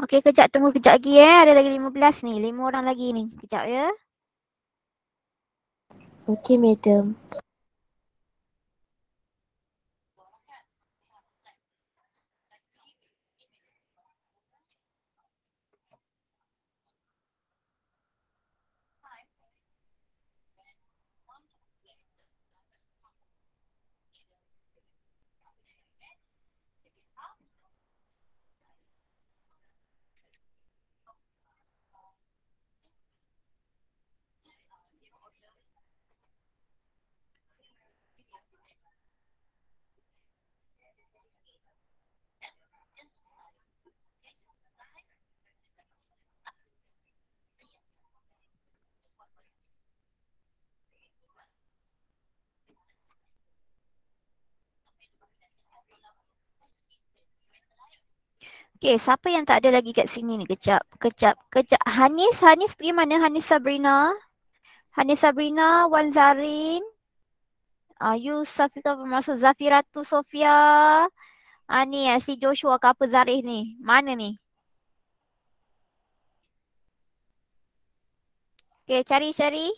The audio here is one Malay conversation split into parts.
Okey, kejap tunggu kejap lagi Ada lagi 15 ni. 5 orang lagi ni. Kejap ya. Okey, madam. Okey, siapa yang tak ada lagi kat sini ni? Kejap. Hanis pergi mana? Hanis Sabrina. Hanis Sabrina, Wan Zarin. You Safika bermaksud Zafiratu Sofia. Ni si Joshua ke apa Zarif ni. Mana ni? Okey, cari.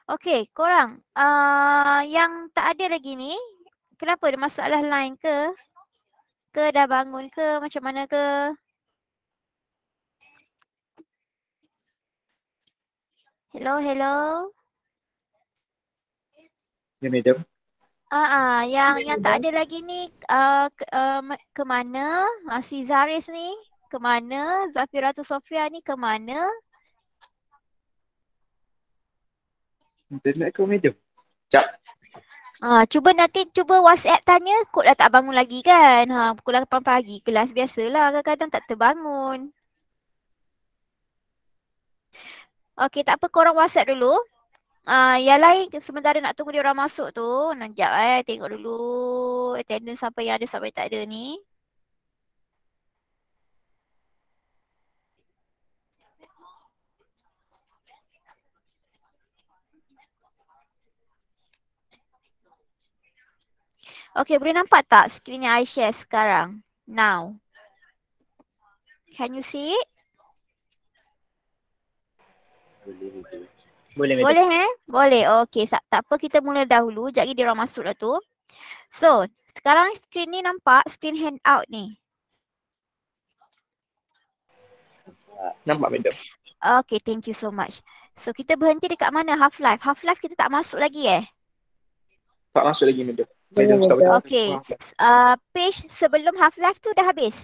Okey, korang. Yang tak ada lagi ni, kenapa ada masalah line ke? Ke dah bangun ke? Macam mana ke? Hello. Ya, madam. Yang tak ada lagi ni ke mana? Si Zaris ni ke mana? Zafiratu Sofia ni ke mana? Internet kau, madam. Sekejap. Cuba WhatsApp tanya, kod dah tak bangun lagi kan? Pukul 8 pagi kelas biasalah, kadang-kadang tak terbangun. Okey, tak apa, korang WhatsApp dulu. Yang lain sementara nak tunggu dia orang masuk tu, sekejap tengok dulu attendance siapa yang ada siapa yang tak ada ni. Okey, boleh nampak tak skrin yang I share sekarang? Now. Can you see it? Boleh, madam. Boleh Boleh. Okey, tak apa, kita mula dahulu. Sekejap lagi dia orang masuk dah tu. So, sekarang skrin ni nampak skrin handout ni. Nampak, madam. Okay, thank you so much. So, kita berhenti dekat mana? Half-Life. Half-Life kita tak masuk lagi Tak masuk lagi, madam. Madam, stop. Okay. Page sebelum Half-Life tu dah habis?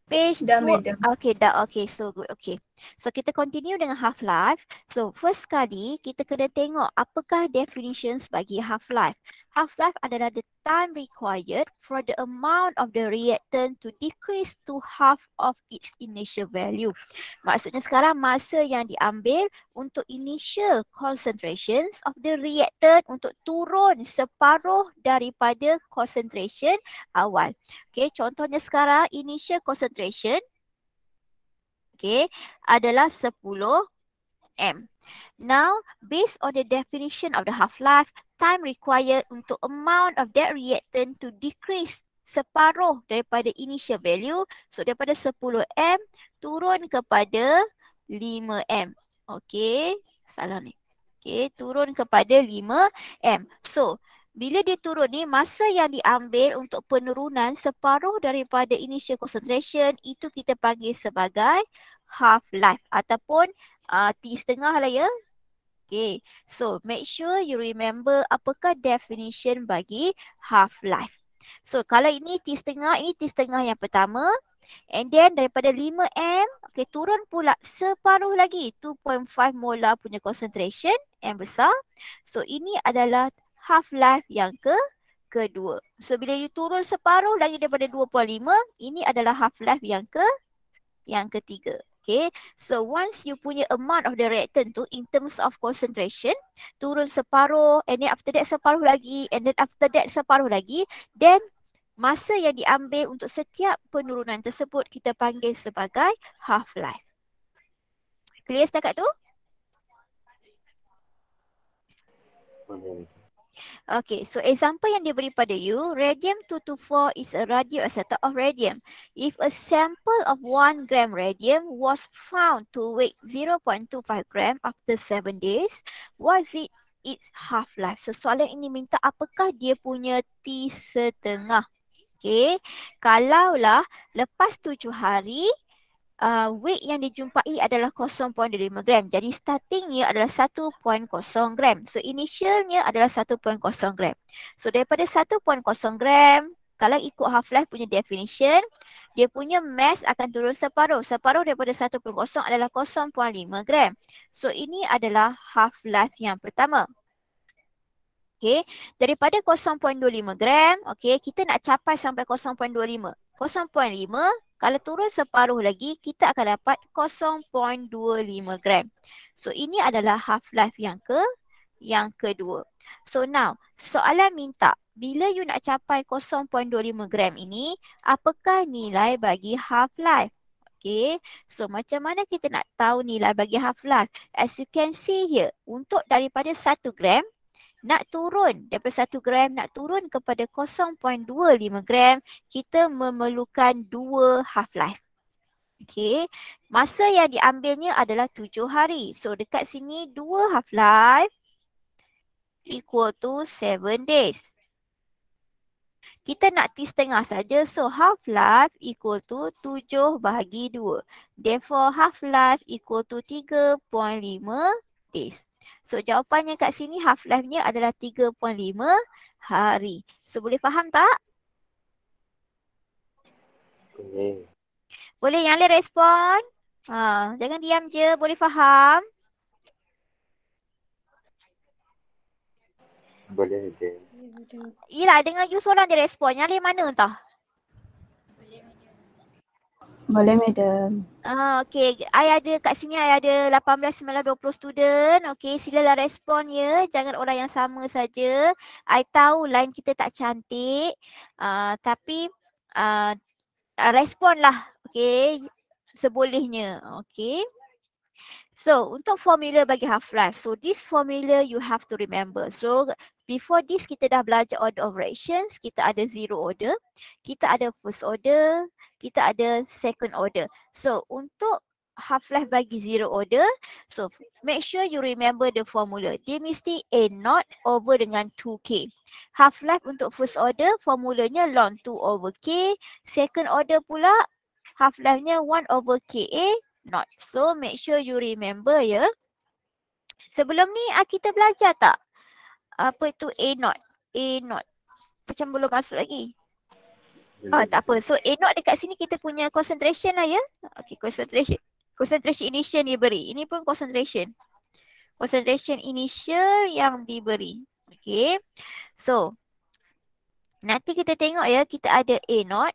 Page Dah, 2. madam. Okay, dah. Okay, so good. Okay. So, kita continue dengan Half-Life. So, first kali kita kena tengok apakah definitions bagi Half-Life. Half-Life adalah the time required for the amount of the reactant to decrease to half of its initial value. Maksudnya sekarang masa yang diambil untuk initial concentrations of the reactant untuk turun separuh daripada concentration awal. Okay, contohnya sekarang initial concentration adalah 10 m. Now, based on the definition of the half-life, time required untuk amount of that reactant to decrease separuh daripada initial value. So, daripada 10 m turun kepada 5 m. Okay, salah ni. Okay, turun kepada 5 m. So, bila dia turun ni, masa yang diambil untuk penurunan separuh daripada initial concentration itu kita panggil sebagai half-life ataupun T setengah lah ya. Okay, so make sure you remember apakah definition bagi half-life. So kalau ini T setengah, ini T setengah yang pertama. And then daripada 5M, okay, turun pula separuh lagi 2.5 molar punya concentration yang besar. So ini adalah half-life yang kedua. So bila you turun separuh lagi daripada 2.5, ini adalah half-life yang ketiga. Okay, so once you punya amount of the reactant tu in terms of concentration, turun separuh and then after that separuh lagi and then after that separuh lagi, then masa yang diambil untuk setiap penurunan tersebut kita panggil sebagai half-life. Clear setakat tu? Okay, so example yang dia beri pada you, radium-224 is a radioisotope of radium. If a sample of 1 gram radium was found to weigh 0.25 gram after 7 days, what is its half-life? So soalan ini minta apakah dia punya T setengah. Okay, kalaulah lepas 7 hari, weight yang dijumpai adalah 0.25 gram. Jadi startingnya adalah 1.0 gram. So initialnya adalah 1.0 gram. So daripada 1.0 gram, kalau ikut half-life punya definition, dia punya mass akan turun separuh. Separuh daripada 1.0 adalah 0.5 gram. So ini adalah half-life yang pertama. Okay, daripada 0.25 gram, okay, kita nak capai sampai 0.25. 0.5, kalau turun separuh lagi, kita akan dapat 0.25 gram. So ini adalah half-life yang kedua. So now, soalan minta, bila you nak capai 0.25 gram ini, apakah nilai bagi half-life? Okay, so macam mana kita nak tahu nilai bagi half-life? As you can see here, untuk daripada 1 gram, nak turun daripada 1 gram, nak turun kepada 0.25 gram, kita memerlukan 2 half-life. Okay, masa yang diambilnya adalah 7 hari. So dekat sini 2 half-life equal to 7 days. Kita nak T setengah saja, so half-life equal to 7 bahagi 2. Therefore half-life equal to 3.5 days. So jawapannya kat sini half-life-nya adalah 3.5 hari. So boleh faham tak? Boleh. Boleh, yang lain respon? Jangan diam je, boleh faham? Boleh je. Yelah, dengar you seorang je respon. Yang lain mana entah? Boleh, madam. Okay, I ada kat sini, I ada 18, 19, 20 student. Okay, silalah respon ya. Jangan orang yang sama saja. I tahu line kita tak cantik. Tapi responlah. Okay, sebolehnya. Okay. So, untuk formula bagi half-life. So, this formula you have to remember. So, before this kita dah belajar order of reactions. Kita ada zero order. Kita ada first order. Kita ada second order. So, untuk half-life bagi zero order. So, make sure you remember the formula. Dia mesti A0 over dengan 2K. Half-life untuk first order, formulanya ln 2 over K. Second order pula, half-life-nya 1 over KA not. So make sure you remember ya. Sebelum ni kita belajar tak? Apa itu A0? A0. Macam belum masuk lagi. Tak apa. So A0 dekat sini kita punya concentration lah ya. Okay, concentration. Concentration initial diberi. Ini pun concentration. Concentration initial yang diberi. Okay. So nanti kita tengok ya, kita ada A0.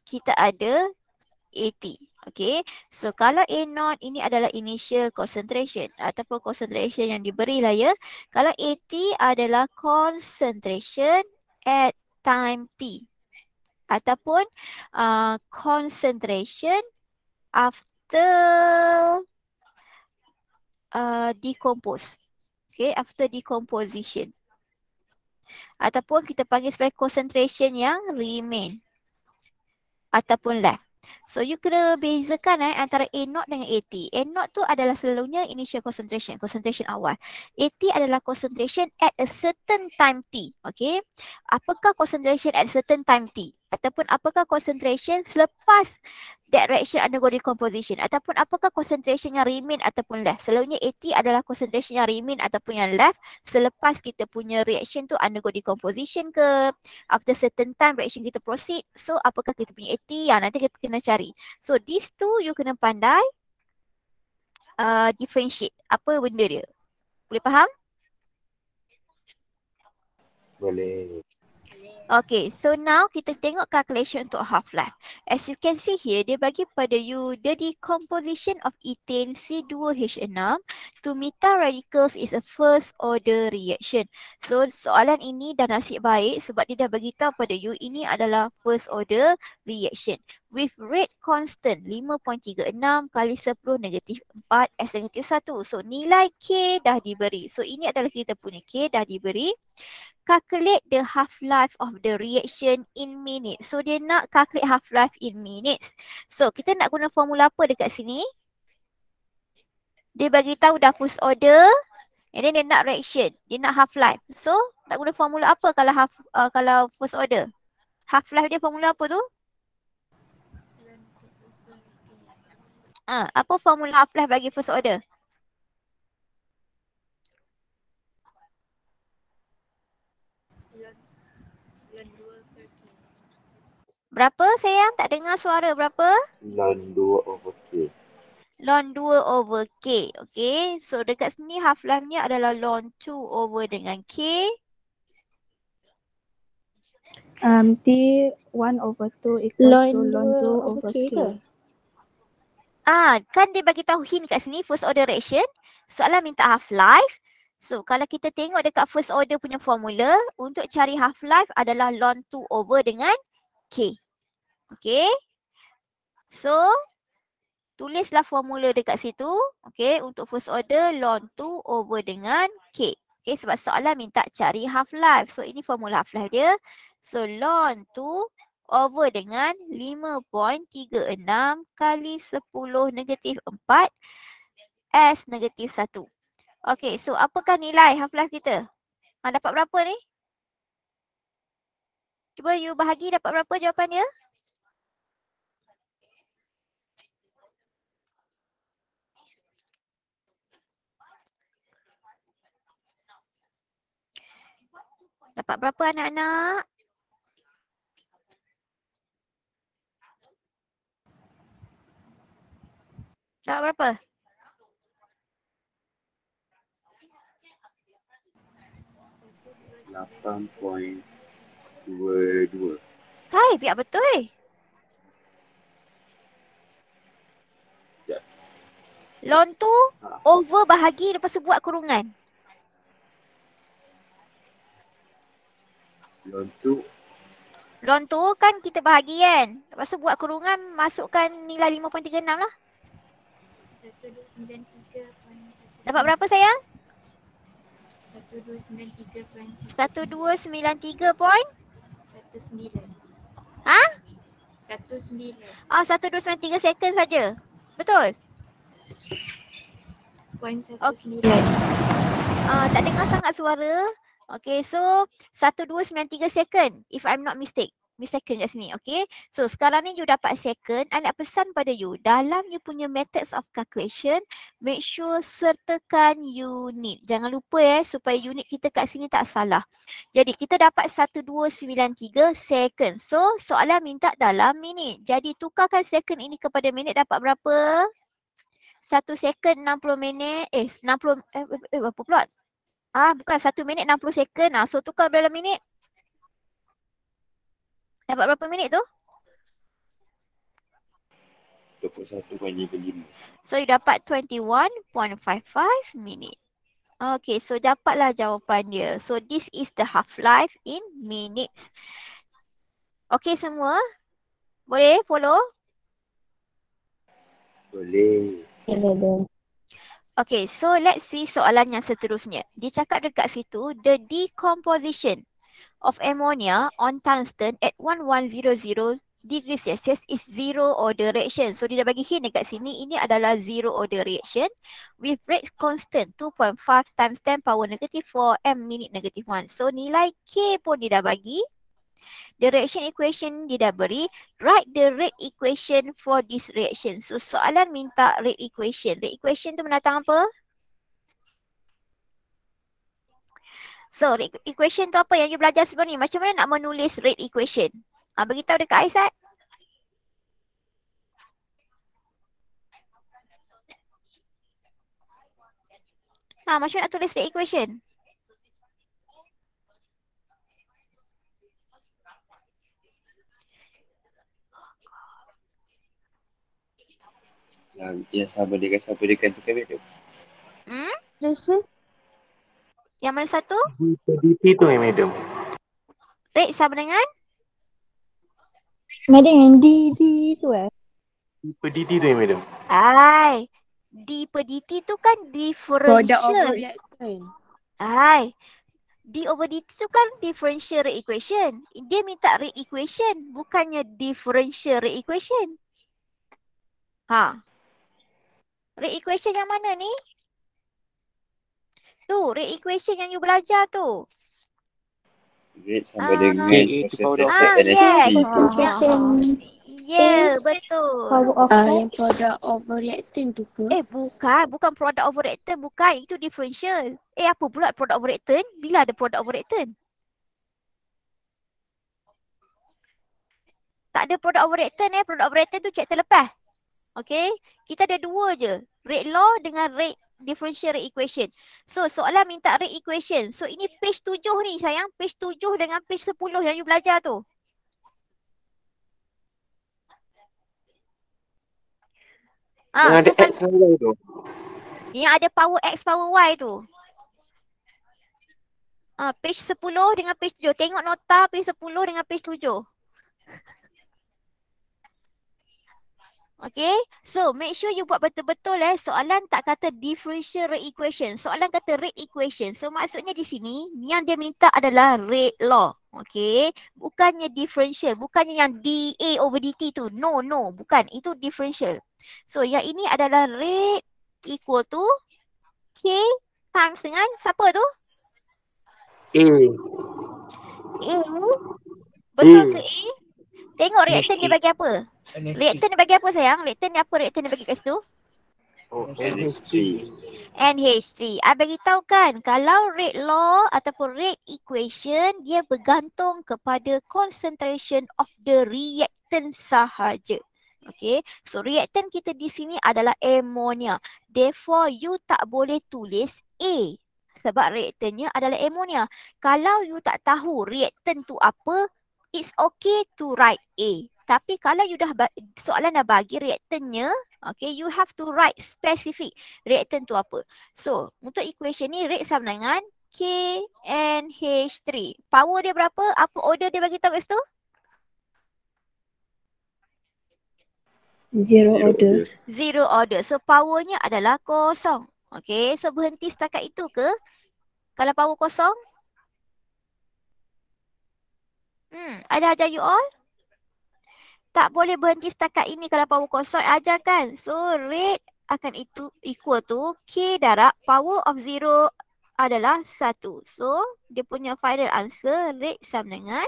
Kita ada AT. Okay, so kalau A0 ini adalah initial concentration ataupun concentration yang diberi lah ya. Kalau AT adalah concentration at time T ataupun concentration after decompose. Okay, after decomposition. Ataupun kita panggil sebagai concentration yang remain ataupun left. So you kena bezakan antara A0 dengan AT. A0 tu adalah selalunya initial concentration, concentration awal. AT adalah concentration at a certain time T. Okay. Apakah concentration at a certain time T? Ataupun apakah concentration selepas that reaction undergo decomposition? Ataupun apakah concentration yang remain ataupun left? Selalunya AT adalah concentration yang remain ataupun yang left selepas kita punya reaction tu undergo decomposition ke, after certain time reaction kita proceed. So apakah kita punya AT yang nanti kita kena cari. So these two you kena pandai differentiate. Apa benda dia? Boleh faham? Boleh. Okay, so now kita tengok calculation untuk half-life. As you can see here, dia bagi pada you the decomposition of ethane C2H6 to methyl radicals is a first order reaction. So soalan ini dah nasib baik sebab dia dah bagi tahu pada you ini adalah first order reaction with rate constant 5.36 kali 10 negatif 4 S negatif 1. So nilai K dah diberi. So ini adalah kita punya K dah diberi. Calculate the half-life of the reaction in minutes. So dia nak calculate half-life in minutes. So kita nak guna formula apa dekat sini? Dia bagi tahu dah first order and then dia nak reaction. Dia nak half-life. So nak guna formula apa kalau first order? Half-life dia formula apa tu? Apa formula half-life bagi first order? Berapa sayang? Tak dengar suara berapa? Ln 2/K. Ln 2/K. Okay. So dekat sini half-life-nya adalah ln 2 over dengan K. T 1/2 equals to ln 2/K. Kan dia bagi tahu hint kat sini first order reaction. Soalan minta half-life. So kalau kita tengok dekat first order punya formula, untuk cari half-life adalah ln 2 over dengan K. Okay. So tulislah formula dekat situ. Okay. Untuk first order ln 2 over dengan K. Okay. Sebab soalan minta cari half-life. So ini formula half-life dia. So ln 2 over dengan 5.36 kali 10 negatif 4 S negatif 1. Okay. So apakah nilai half-life kita? Dapat berapa ni? Cuba you bahagi dapat berapa jawapan dia? Dapat berapa anak-anak? Dapat berapa? $8.22. Hai, biar betul. Ya. Ln tu over bahagi lepas tu buat kurungan. Ln tu kan kita bahagi kan. Lepas tu buat kurungan, masukkan nilai 5.36 lah. 1293.19. Dapat berapa sayang? 1293.19. 1293 point? 19. Ha? 19. 1293 second saja. Betul? Point Okay. 19. Tak dengar sangat suara. Okay, so 1293 second if I'm not mistake. Second kat sini, okay. So sekarang ni you dapat second. I nak pesan pada you, dalam you punya methods of calculation, make sure sertakan unit. Jangan lupa supaya unit kita kat sini tak salah. Jadi kita dapat 1293 second. So soalan minta dalam minit. Jadi tukarkan second ini kepada minit, dapat berapa? 1 second 60 minit. 60, berapa pula? Bukan 1 minit 60 second. So tukar dalam minit. Dapat berapa minit tu? 21.55. So you dapat 21.55 minit. Okay, so dapatlah jawapan dia. So this is the half-life in minutes. Okay semua? Boleh follow? Boleh. Okay, so let's see soalan yang seterusnya. Dia cakap dekat situ, the decomposition of ammonia on tungsten at 1100 degree Celsius is zero order reaction. So dia dah bagi hint dekat sini, ini adalah zero order reaction with rate constant 2.5 times 10 power negative 4 m minute negative 1. So nilai K pun dia dah bagi. The reaction equation dia dah beri. Write the rate equation for this reaction. So soalan minta rate equation. Rate equation tu mendatang apa? So rate equation tu apa yang you belajar sebelum ni? Macam mana nak menulis rate equation? Beritahu dekat Aizat. Macam mana nak tulis rate equation? Yang sama dengan tu kan madam? Yang mana satu? DT tu madam. Rate sama dengan? Madam yang D tu Per DT tu madam. D per dt tu kan Product of differential. reactant. D over dt tu kan differential rate equation. Dia minta rate equation, bukannya differential rate equation. Rate equation yang mana ni? Tu, rate equation yang you belajar tu. Rate sama dengan Yes. NSP. Ya, betul. power of Yang product of reactant tu ke? Bukan product of reactant, bukan. Itu differential. Apa pula product of reactant? Bila ada product of reactant? Tak ada product of reactant Product of reactant tu chapter lepas. Okay. Kita ada dua je. Rate law dengan rate differential rate equation. So soalan minta rate equation. So ini page 7 ni sayang. Page 7 dengan page 10 yang you belajar tu. Yang ada so X dan Y tu. yang ada power X, power Y tu. Page 10 dengan page 7. Tengok nota page 10 dengan page 7. Okay. So make sure you buat betul-betul soalan tak kata differential rate equation. Soalan kata rate equation. So maksudnya di sini yang dia minta adalah rate law. Okay. Bukannya differential. Bukannya yang dA over dt tu. No. Bukan. Itu differential. So yang ini adalah rate equal to K times dengan siapa tu? A. Betul ke A? Tengok reaction dia bagi apa? Reaktan dia bagi apa sayang? Reaktan dia apa? Reaktan dia bagi kat situ? NH3. NH3. Bagi tahu kan kalau rate law ataupun rate equation dia bergantung kepada concentration of the reactant sahaja. Okay, so reaktan kita di sini adalah ammonia. Therefore, you tak boleh tulis A sebab reaktannya adalah ammonia. Kalau you tak tahu reaktan tu apa, it's okay to write A. Tapi kalau you dah soalan dah bagi reaktannya, okay, you have to write specific reaktan tu apa. So, untuk equation ni rate sama dengan KNH3. Power dia berapa? Apa order dia bagi tahu kat situ? zero order. Zero order. So powernya adalah kosong. Okay. So berhenti setakat itu ke? Kalau power kosong? Ada ajar you all? Tak boleh berhenti setakat ini kalau power kosong. Ajar kan? So rate akan itu equal to K darab power of 0 adalah 1. So dia punya final answer rate sama dengan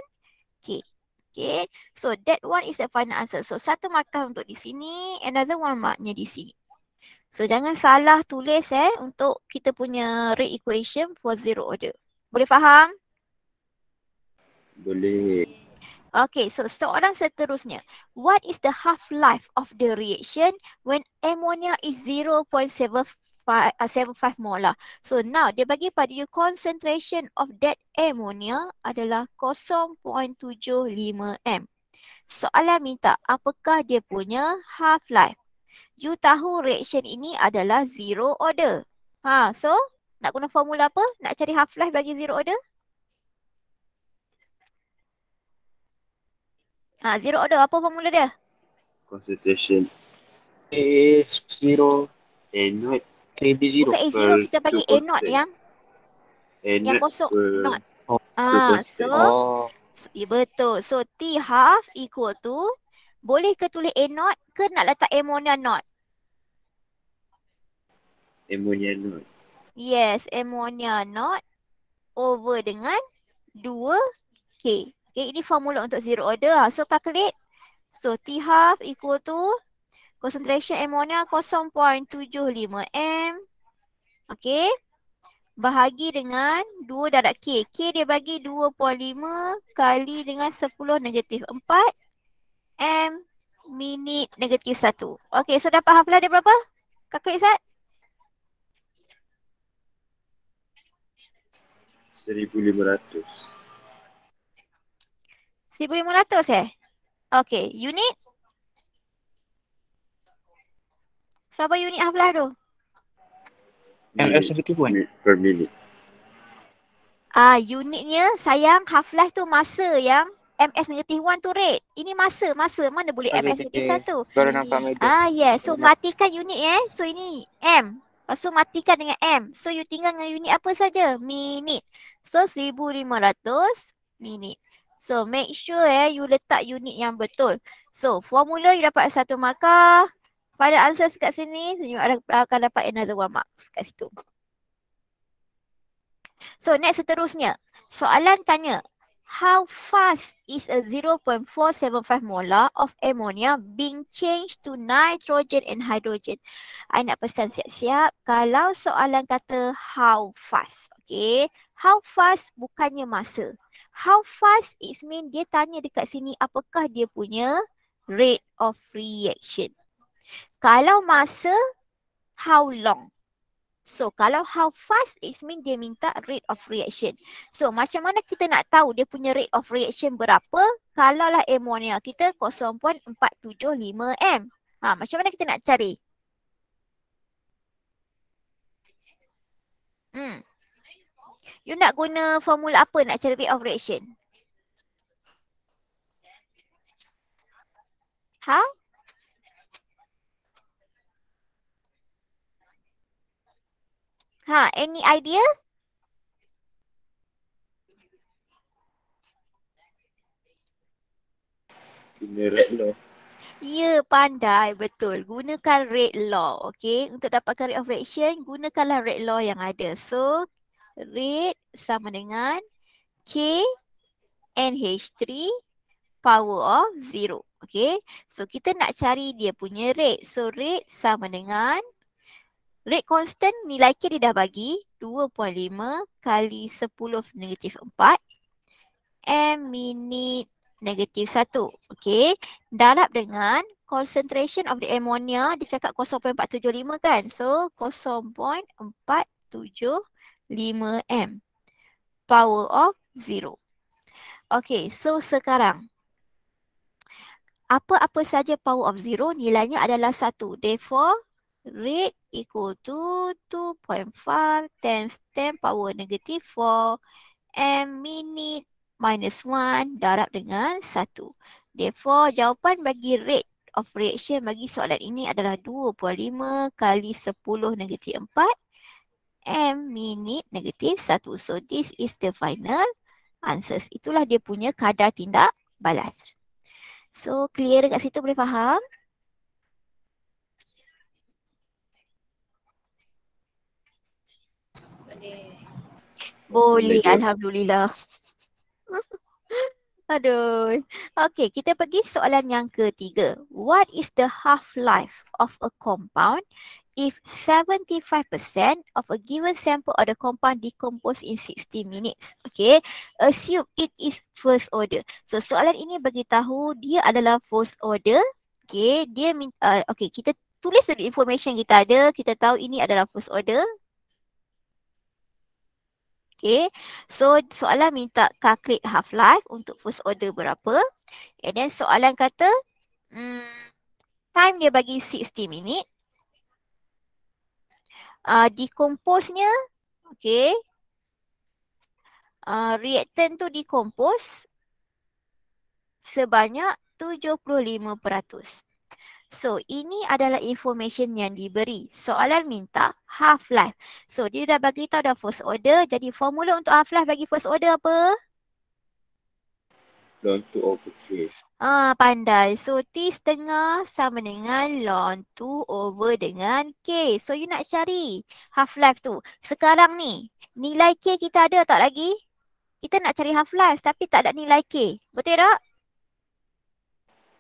K. Okay, so that one is the final answer. So satu markah untuk di sini, another one marknya di sini. So jangan salah tulis untuk kita punya rate equation for zero order. Boleh faham? Boleh. Okay, so soalan seterusnya. What is the half-life of the reaction when ammonia is 0.75 molar? So now dia bagi pada you concentration of that ammonia adalah 0.75 m. Soalan minta apakah dia punya half-life? You tahu reaction ini adalah zero order. So nak guna formula apa? Nak cari half-life bagi zero order? Zero order apa formula dia? Concentration A0 A0 KB0. Bukan A0, kita bagi A0 yang kosong. Not. So Oh. betul. So T half equal to Boleh ke tulis A naught ke nak letak ammonia naught? Ammonia not. Yes, ammonia naught over dengan 2K. Okay, ini formula untuk zero order. So calculate. So T half equal to concentration ammonia 0.75 M. Okay. Bahagi dengan 2 darab K. K dia bagi 2.5 kali dengan 10 negatif 4 M minit negatif 1. Okay, so dapat half-life dia berapa? Calculate Zat? 1,500. 1,500 Okay, unit? Siapa unit half-life tu? MS71. Per minute. Unitnya sayang half-life tu masa yang MS negatif 1 tu rate. Ini masa. Mana boleh MS negatif 1? Baru nampak meter. Yes. So matikan unit So ini M. Lepas tu matikan dengan M. So you tinggal dengan unit apa saja? Minit. So 1,500 minit. So make sure you letak unit yang betul. So formula you dapat 1 markah. Final answer kat sini you akan dapat another 1 marks kat situ. So next seterusnya. Soalan tanya. How fast is a 0.475 molar of ammonia being changed to nitrogen and hydrogen? I nak pesan siap-siap. Kalau soalan kata how fast. Okay. How fast bukannya masa. How fast it mean dia tanya dekat sini apakah dia punya rate of reaction. Kalau masa, how long. So kalau how fast it mean dia minta rate of reaction. So macam mana kita nak tahu dia punya rate of reaction berapa? Kalaulah ammonia kita 0.475 M. Macam mana kita nak cari? You nak guna formula apa nak cari rate of reaction? How? Any idea? Guna rate law. Ya, pandai. Betul. Gunakan rate law. Okay. Untuk dapatkan rate of reaction, gunakanlah rate law yang ada. So, rate sama dengan K NH3 power of 0. Okay. So, kita nak cari dia punya rate. So, rate sama dengan rate constant, nilai K dia dah bagi 2.5 kali 10 negatif 4 M minit negatif 1. Okay. Darab dengan concentration of the ammonia, dia cakap 0.475 kan. So 0.475 M. Power of 0. Okay. So sekarang. Apa-apa saja power of 0 nilainya adalah 1. Therefore, rate equal to 2.5 times 10 power negative 4 M minit minus 1 darab dengan 1. Therefore, jawapan bagi rate of reaction bagi soalan ini adalah 2.5 kali 10 negatif 4 M minit negatif 1. So, this is the final answers. Itulah dia punya kadar tindak balas. So, clear dekat situ, boleh faham? Boleh, alhamdulillah. Aduh. Okay, kita pergi soalan yang ketiga. What is the half-life of a compound if 75% of a given sample of the compound decompose in 60 minutes? Okay, assume it is first order. So, soalan ini bagi tahu dia adalah first order. Okay, dia okay, kita tulis dulu information kita ada. Kita tahu ini adalah first order. Okay, so soalan minta calculate half-life untuk first order berapa. And then soalan kata time dia bagi 60 minit. Decompose-nya, okay. Reactant tu decompose sebanyak 75%. So, ini adalah information yang diberi. Soalan minta half-life. So, dia dah bagi tahu dah first order. Jadi, formula untuk half-life bagi first order apa? Log 2 over K. Pandai. So T setengah sama dengan ln 2 over dengan K. So you nak cari half-life tu. Sekarang ni, nilai K kita ada tak lagi? Kita nak cari half-life tapi tak ada nilai K. Betul tak?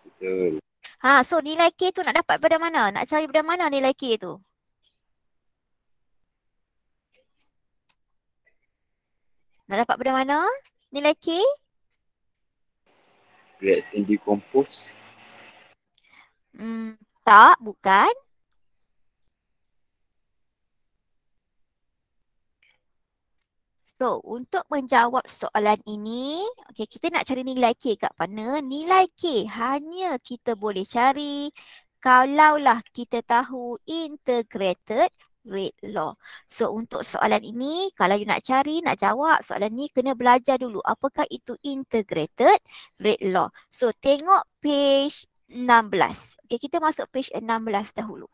Betul. So nilai K tu nak dapat pada mana? Nak cari pada mana nilai K tu? Nak dapat pada mana nilai K? Reactant decompose. Tak, bukan. So, untuk menjawab soalan ini, okay, kita nak cari nilai K kat mana? Nilai K hanya kita boleh cari kalaulah kita tahu integrated rate law. So, untuk soalan ini, kalau you nak cari, nak jawab soalan ni, kena belajar dulu apakah itu integrated rate law. So, tengok page 16. Okay, kita masuk page 16 dahulu.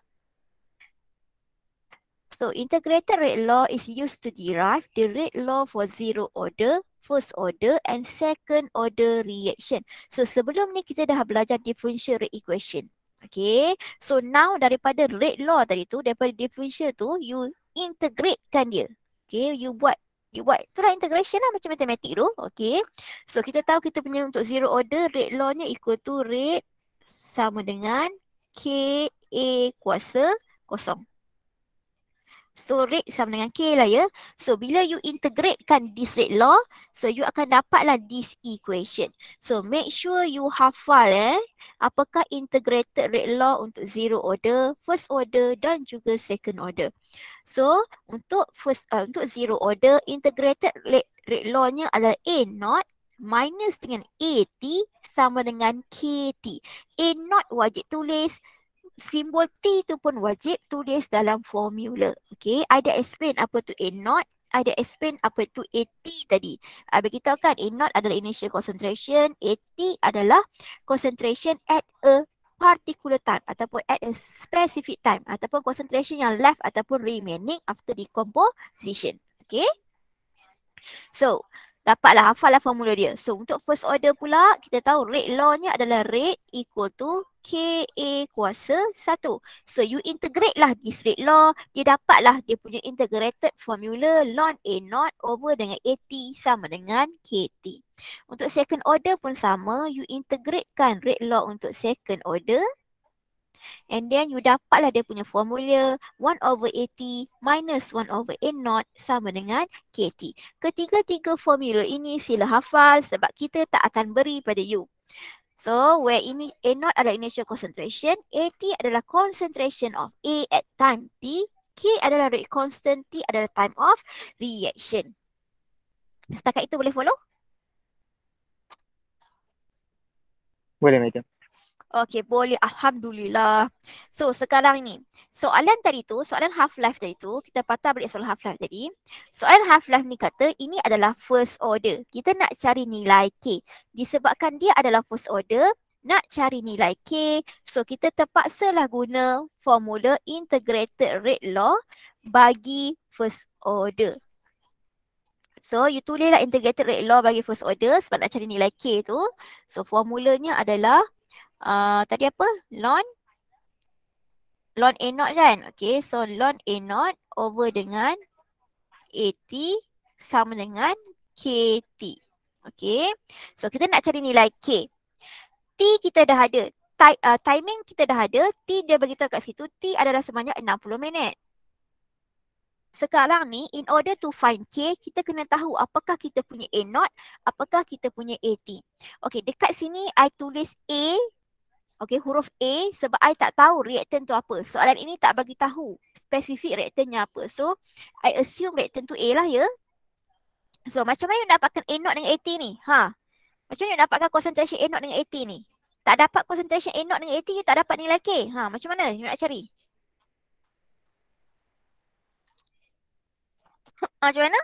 So, integrated rate law is used to derive the rate law for zero order, first order and second order reaction. So, sebelum ni kita dah belajar differential rate equation. Okay. So, now daripada rate law tadi tu, daripada differential tu, you integratekan dia. Okay. You buat itulah integration lah macam matematik tu. Okay. So, kita tahu kita punya untuk zero order, rate law-nya equal to rate sama dengan KA kuasa kosong. So rate sama dengan K lah ya. So bila you integratekan this rate law, so you akan dapatlah this equation. So make sure you hafal apakah integrated rate law untuk zero order, first order dan juga second order. So untuk zero order, integrated rate law-nya adalah A0 minus dengan AT sama dengan KT. A0 wajib tulis. Simbol T tu pun wajib tulis dalam formula. Okay, I dah explain apa tu A0. I dah explain apa tu AT tadi. I beritahu kan A0 adalah initial concentration. AT adalah concentration at a particular time ataupun at a specific time. Ataupun concentration yang left ataupun remaining after decomposition. Okay. So, dapatlah hafallah formula dia. So, untuk first order pula, kita tahu rate law-nya adalah rate equal to KA kuasa 1. So, you integrate lah this rate law. Dia dapatlah dia punya integrated formula ln A0 over dengan AT sama dengan KT. Untuk second order pun sama. You integratekan rate law untuk second order. And then you dapatlah dia punya formula 1 over AT minus 1 over A0 sama dengan KT. Ketiga-tiga formula ini sila hafal sebab kita tak akan beri pada you. So, where ini A0 adalah initial concentration, AT adalah concentration of A at time T, K adalah rate constant, T adalah time of reaction. Setakat itu boleh follow? Boleh, madam. Okey, boleh. Alhamdulillah. So, sekarang ni. Soalan tadi tu, soalan half-life tadi tu, kita patah balik soalan half-life tadi. Soalan half-life ni kata, ini adalah first order. Kita nak cari nilai K. Disebabkan dia adalah first order, nak cari nilai K. So, kita terpaksalah guna formula integrated rate law bagi first order. So, you tulislah integrated rate law bagi first order sebab nak cari nilai K tu. So, formulanya adalah tadi apa? Ln A0 kan? Okay, so ln A0 over dengan AT sama dengan KT. Okay, so kita nak cari nilai K. T kita dah ada. Timing kita dah ada. T dia beritahu kat situ. T adalah sebanyak 60 minit. Sekarang ni, in order to find K, kita kena tahu apakah kita punya A0, apakah kita punya AT. Okay, dekat sini I tulis A. Okay, huruf A sebab I tak tahu reaktan tu apa. Soalan ini tak bagi tahu spesifik reaktannya apa. So, I assume reaktan tu A lah ya. So, macam mana you dapatkan A0 dengan AT ni? Macam mana you dapatkan concentration A0 dengan AT ni? Tak dapat concentration A0 dengan AT, you tak dapat nilai K. Macam mana you nak cari? Macam mana?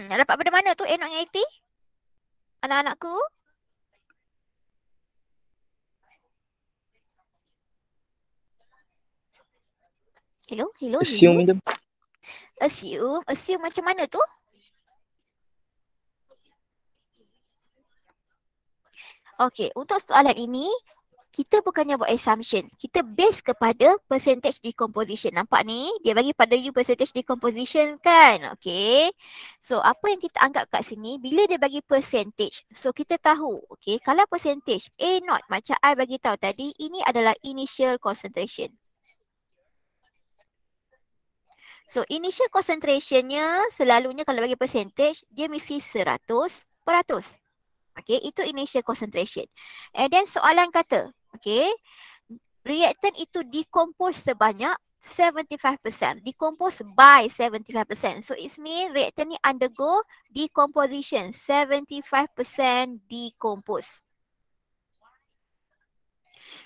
Nak dapat pada mana tu A0 dengan AT? Anak-anakku? Hello? Assume, madam. Assume macam mana tu? Okey, untuk soalan ini, kita bukannya buat assumption. Kita base kepada percentage decomposition. Nampak ni? Dia bagi pada you percentage decomposition kan? Okay. So, apa yang kita anggap kat sini, bila dia bagi percentage. So, kita tahu. Okay. Kalau percentage A0, macam I bagi tahu tadi, ini adalah initial concentration. So, initial concentrationnya selalunya kalau bagi percentage, dia mesti 100%. Okay, itu initial concentration. And then soalan kata, okay, reactant itu decompose sebanyak 75%. Decompose by 75%. So, it means reactant ni undergo decomposition. 75% decompose.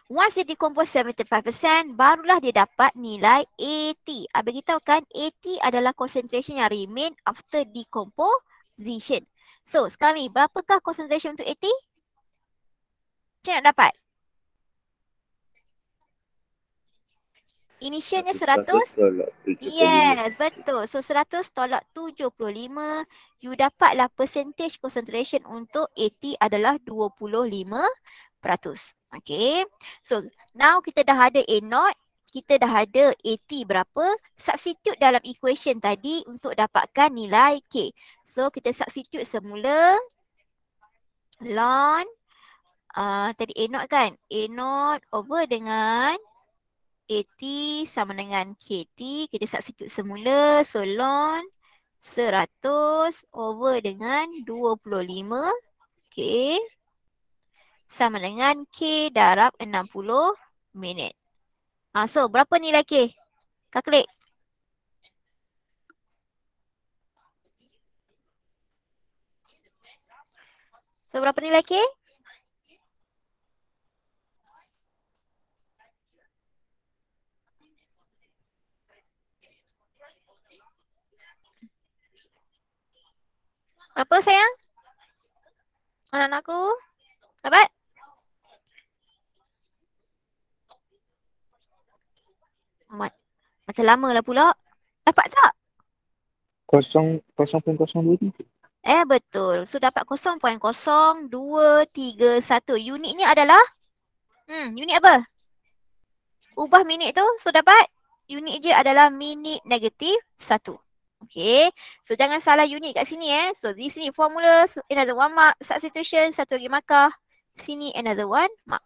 Once dia decompose 75%, barulah dia dapat nilai AT. Bagi tahu kan, AT adalah concentration yang remain after decomposition. So, sekarang ni berapakah concentration untuk AT? Macam nak dapat? Initialnya 100. Yes, betul. So, 100 tolak 75. You dapatlah percentage concentration untuk AT adalah 25%. Okay. So, now kita dah ada A0. Kita dah ada AT berapa. Substitute dalam equation tadi untuk dapatkan nilai K. So, kita substitute semula. Ln. Tadi A0 kan? A0 over dengan AT sama dengan KT. Kita substitute semula. So, ln 100 over dengan 25. Okay. Sama dengan K darab 60 minit. So, berapa nilai K? Calculate. So, berapa nilai K? Berapa sayang? Anak-anakku? Dapat? Macam lama lah pula. Dapat tak? 0.023. Betul. So dapat 0.0231. Unitnya adalah? Unit apa? Ubah minit tu. So dapat? Unit je adalah minit negatif 1. Okay. So jangan salah unit kat sini So di sini formula, another 1 mark. Substitution, satu lagi markah. Sini another 1 mark.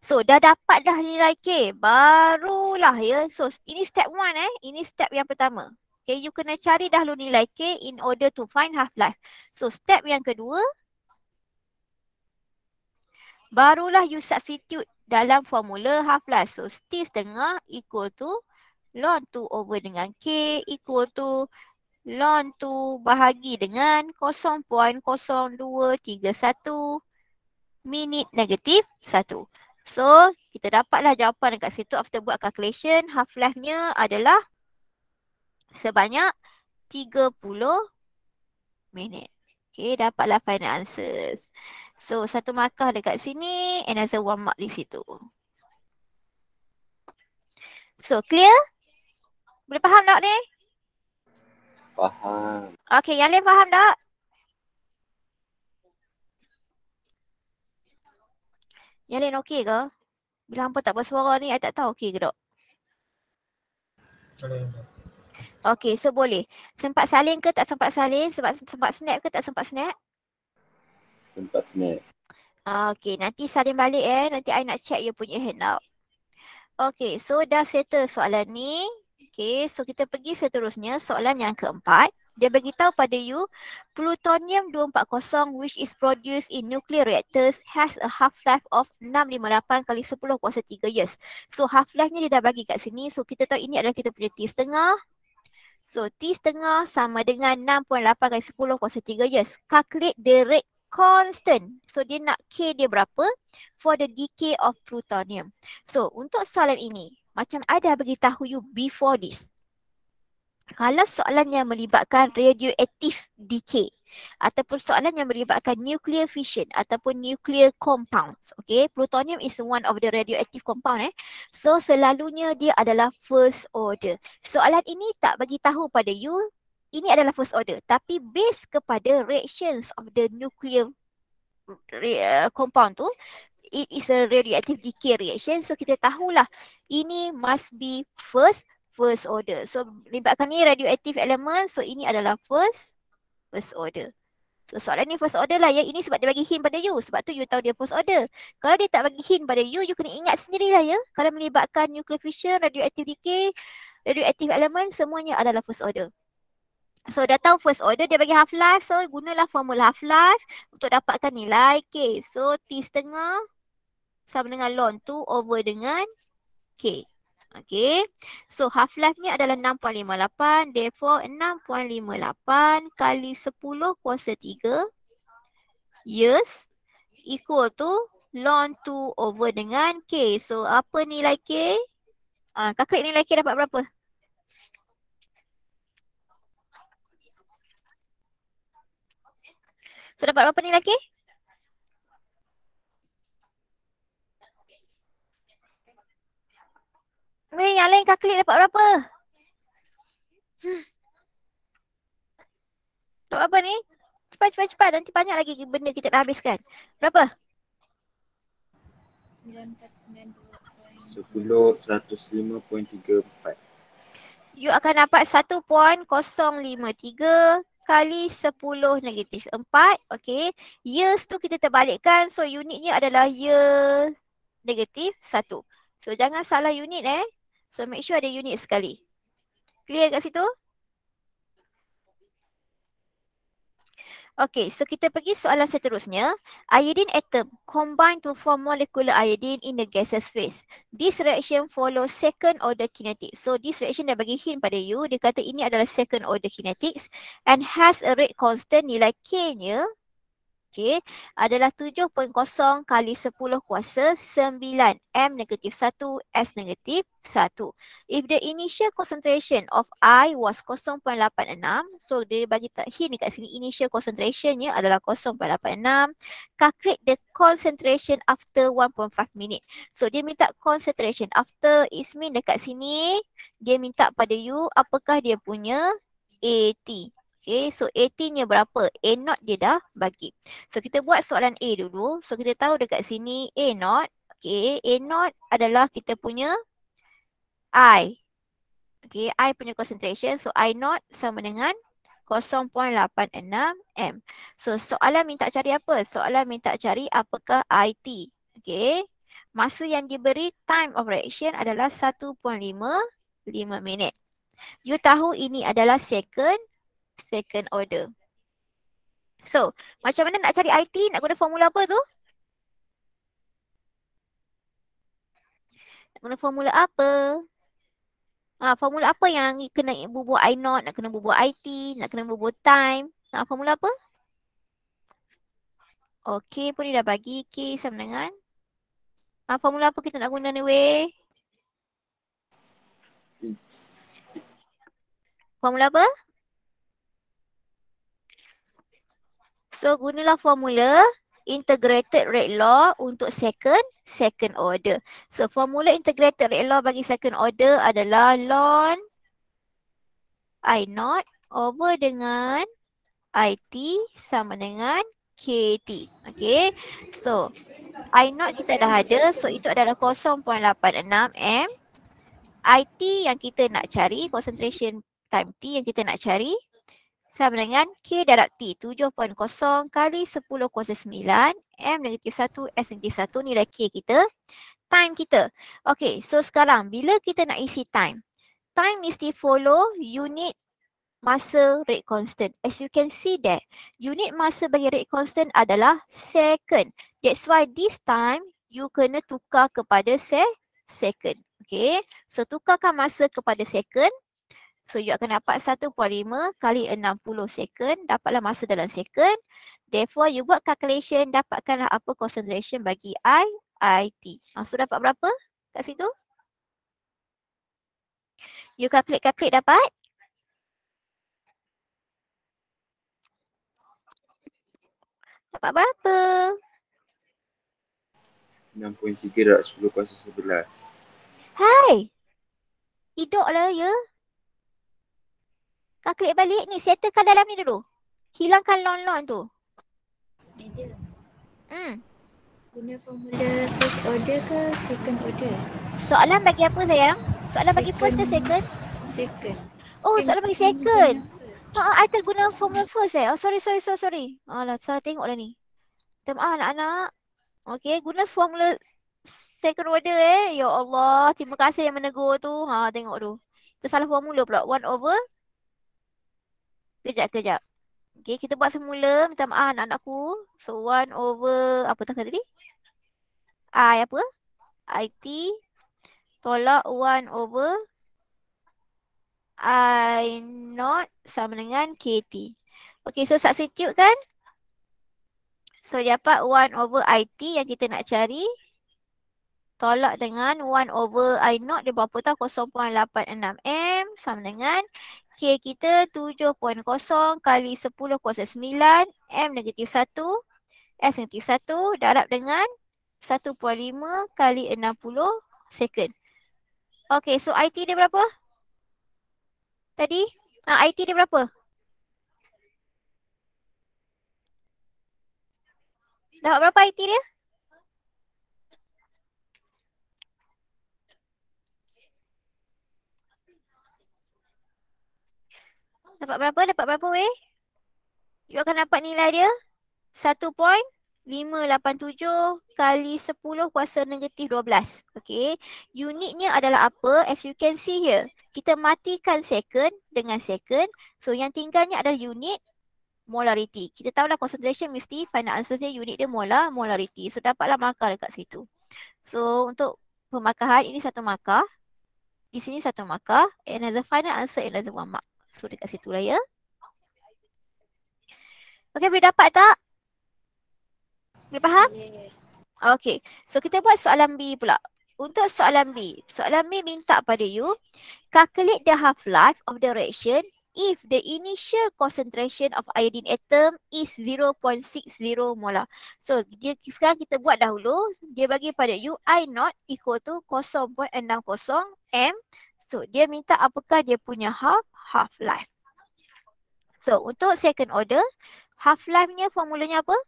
So, dah dapat dah nilai K. Barulah ya. So, ini step 1 Ini step yang pertama. Okay, you kena cari dahulu nilai K in order to find half-life. So, step yang kedua. Barulah you substitute dalam formula half-life. So, T setengah equal to ln 2 over dengan K equal to ln 2 bahagi dengan 0.0231 minit negatif 1. So, kita dapatlah jawapan dekat situ after buat calculation. Half-life-nya adalah sebanyak 30 minit. Okay, dapatlah final answers. So, satu markah dekat sini, another 1 mark di situ. So, clear? Boleh faham tak ni? Faham. Okay, yang lain faham tak? Yang lain okey ke? Bila hampa tak bersuara ni, I tak tahu okey ke tak? Okey, so boleh. Sempat salin ke tak sempat salin? Sempat snap ke tak sempat snap? Sempat snap. Okey, nanti salin balik Nanti I nak check you punya handout. Okey, so dah settle soalan ni. Okey, so kita pergi seterusnya. Soalan yang keempat. Dia beritahu pada you, plutonium-240 which is produced in nuclear reactors has a half-life of 658 kali 10 kuasa 3 years. So half-life-nya dia dah bagi kat sini. So kita tahu ini adalah kita punya T setengah. So T setengah sama dengan 6.8 kali 10 kuasa 3 years. Calculate the rate constant. So dia nak K dia berapa for the decay of plutonium. So untuk soalan ini, macam I dah beritahu you before this. Kalau soalan yang melibatkan radioactive decay ataupun soalan yang melibatkan nuclear fission ataupun nuclear compounds, okay, plutonium is one of the radioactive compound So selalunya dia adalah first order. Soalan ini tak bagi tahu pada you ini adalah first order, tapi based kepada reactions of the nuclear compound tu, it is a radioactive decay reaction. So kita tahulah ini must be first order. So melibatkan ni radioactive element. So ini adalah first order. So soalan ni first order lah ya. Ini sebab dia bagi hint pada you. Sebab tu you tahu dia first order. Kalau dia tak bagi hint pada you kena ingat sendirilah ya. Kalau melibatkan nuclear fission, radioactive decay, radioactive element, semuanya adalah first order. So dah tahu first order, dia bagi half-life. So gunalah formula half-life untuk dapatkan nilai K. So T setengah sama dengan ln 2 over dengan K. Okay. So half-life ni adalah 6.58. Therefore 6.58 kali 10 kuasa 3 years equal to ln 2 over dengan K. So apa nilai K? Kalkulate nilai K dapat berapa? So dapat berapa nilai K? Yang lain kalkulate dapat berapa? Dapat apa ni? Cepat. Nanti banyak lagi benda kita dah habiskan. Berapa? 10.105.34. You akan dapat 1.053 kali 10 negatif 4. Okay. Years tu kita terbalikkan. So unitnya adalah year negatif 1. So jangan salah unit So make sure ada unit sekali. Clear kat situ? Okay, so kita pergi soalan seterusnya. Iodine atom combine to form molecular iodine in the gaseous phase. This reaction follows second order kinetics. So this reaction dah bagi hint pada you. Dia kata ini adalah second order kinetics and has a rate constant. Nilai K-nya adalah 7.0 kali 10 kuasa 9 M negatif 1 S negatif 1. If the initial concentration of I was 0.86, so dia bagi hint dekat sini initial concentrationnya adalah 0.86. Calculate the concentration after 1.5 minute. So dia minta concentration after, it mean dekat sini dia minta pada you apakah dia punya AT. Okay, so AT-nya berapa? A0 dia dah bagi. So kita buat soalan A dulu. So kita tahu dekat sini A0. Okay, A0 adalah kita punya I. Okay, I punya concentration. So I0 sama dengan 0.86 M. So soalan minta cari apa? Soalan minta cari apakah IT. Okay, masa yang diberi time of reaction adalah 1.5 minit. You tahu ini adalah second order. So, macam mana nak cari IT? Nak guna formula apa tu? Nak guna formula apa? Formula apa yang kena bubuh I0, nak kena bubuh IT, nak kena bubuh time. Formula apa? Okey, pun dia dah bagi K sama dengan. Formula apa kita nak guna ni weh? Formula apa? So gunalah formula integrated rate law untuk second order. So formula integrated rate law bagi second order adalah ln I0 over dengan IT sama dengan KT. Okay. So I0 kita dah ada. So itu adalah 0.86 M. IT yang kita nak cari, concentration time T yang kita nak cari sama dengan K darab T 7.0 kali 10 kuasa 9 M negatif 1 S negatif 1 nilai K kita. Time kita. Okay, so sekarang bila kita nak isi time, time mesti follow unit masa rate constant. As you can see that unit masa bagi rate constant adalah second. That's why this time you kena tukar kepada second. Okay, so tukarkan masa kepada second. So you akan dapat 1.5 kali 60 second. Dapatlah masa dalam second. Therefore you buat calculation, dapatkanlah apa concentration bagi IT. So dapat berapa kat situ? You calculate dapat? Dapat berapa? 6.3 darab 10 kuasa 11. Hai! Hidup lah ya. Calculate balik ni. Settlekan dalam ni dulu. Hilangkan lon tu. Guna formula first order ke second order? Soalan bagi apa sayang? Soalan bagi first ke second? Second. Oh, Kan soalan bagi guna second. first. I terguna formula first Oh, sorry. Alah, salah tengok lah ni. Minta maaf anak-anak. Okay, guna formula second order Ya Allah, terima kasih yang menegur tu. Tengok tu. Tersalah formula pula. 1 over. Kejap. Okay, kita buat semula. Minta maaf anak-anakku. So, 1 over, apa tak tadi? I apa? IT. Tolak 1 over. I not sama dengan KT. Okay, so substitute kan? So, dapat 1 over IT yang kita nak cari. Tolak dengan 1 over I naught dia berapa tahu? 0.86 M sama dengan K kita 7.0 kali 10 kuasa 9 M negatif 1 S negatif 1 darab dengan 1.5 kali 60 second. Okay, so IT dia berapa? Tadi? IT dia berapa? Dapat berapa IT dia? Dapat berapa weh? You akan dapat nilai dia 1.587 kali 10 kuasa negatif 12. Okay. Unitnya adalah apa? As you can see here. Kita matikan second dengan second. So yang tinggalnya adalah unit molarity. Kita tahulah concentration mesti final answer dia unit dia molarity. So dapatlah markah dekat situ. So untuk pemarkahan ini 1 markah. Di sini 1 markah. And as a final answer another 1 mark. So dekat situ lah ya. Okay, boleh dapat tak? Boleh faham? Okay, so kita buat soalan B pula. Untuk soalan B minta pada you calculate the half-life of the reaction if the initial concentration of iodine atom is 0.60 molar. So, sekarang kita buat dahulu. Dia bagi pada you I naught equal to 0.60 M. So, dia minta apakah dia punya half-life. So, untuk second order, half-life-nya formulanya apa?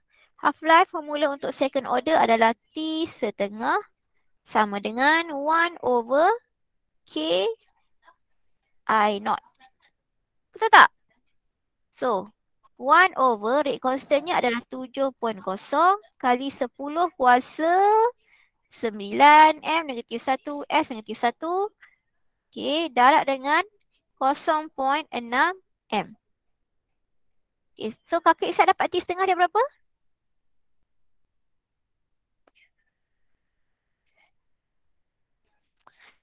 Half-life formula untuk second order adalah T setengah sama dengan 1 over K I naught. Betul tak? So, 1 over rate constantnya adalah 7.0 kali 10 kuasa 9 M negatif 1 S negatif 1. Okay, darab dengan 0.6 M. Okay, so kakak Isak dapat T setengah dia berapa?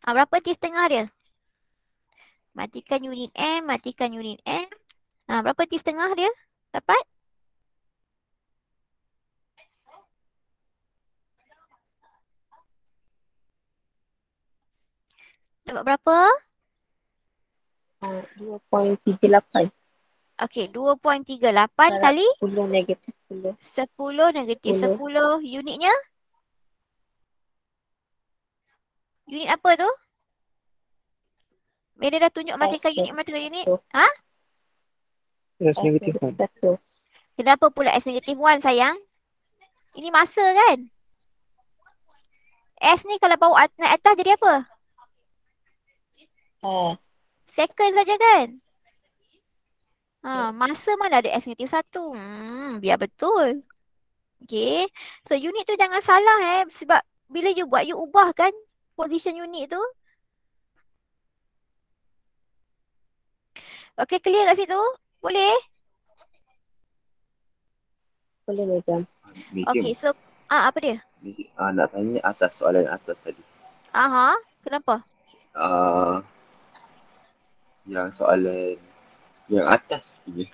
Berapa T setengah dia? Matikan unit M. Berapa T setengah dia? Dapat? Dapat berapa? 2.38. Okey, 2.38 kali 10 negatif 10. 10 negatif 10. Unitnya? Unit apa tu? Bila dah tunjuk matikan unit. S negatif 1. Kenapa pula S negatif 1 sayang? Ini masa kan? S ni kalau bawa naik atas jadi apa? Second saja kan? Masa mana ada S negatif 1? Biar betul. Okay. So unit tu jangan salah sebab bila you buat, you ubah kan position unit tu. Okay, clear kat situ? Boleh? Boleh macam. Okay, so apa dia? Nak tanya atas soalan atas tadi. Kenapa? Yang soalan yang atas punya.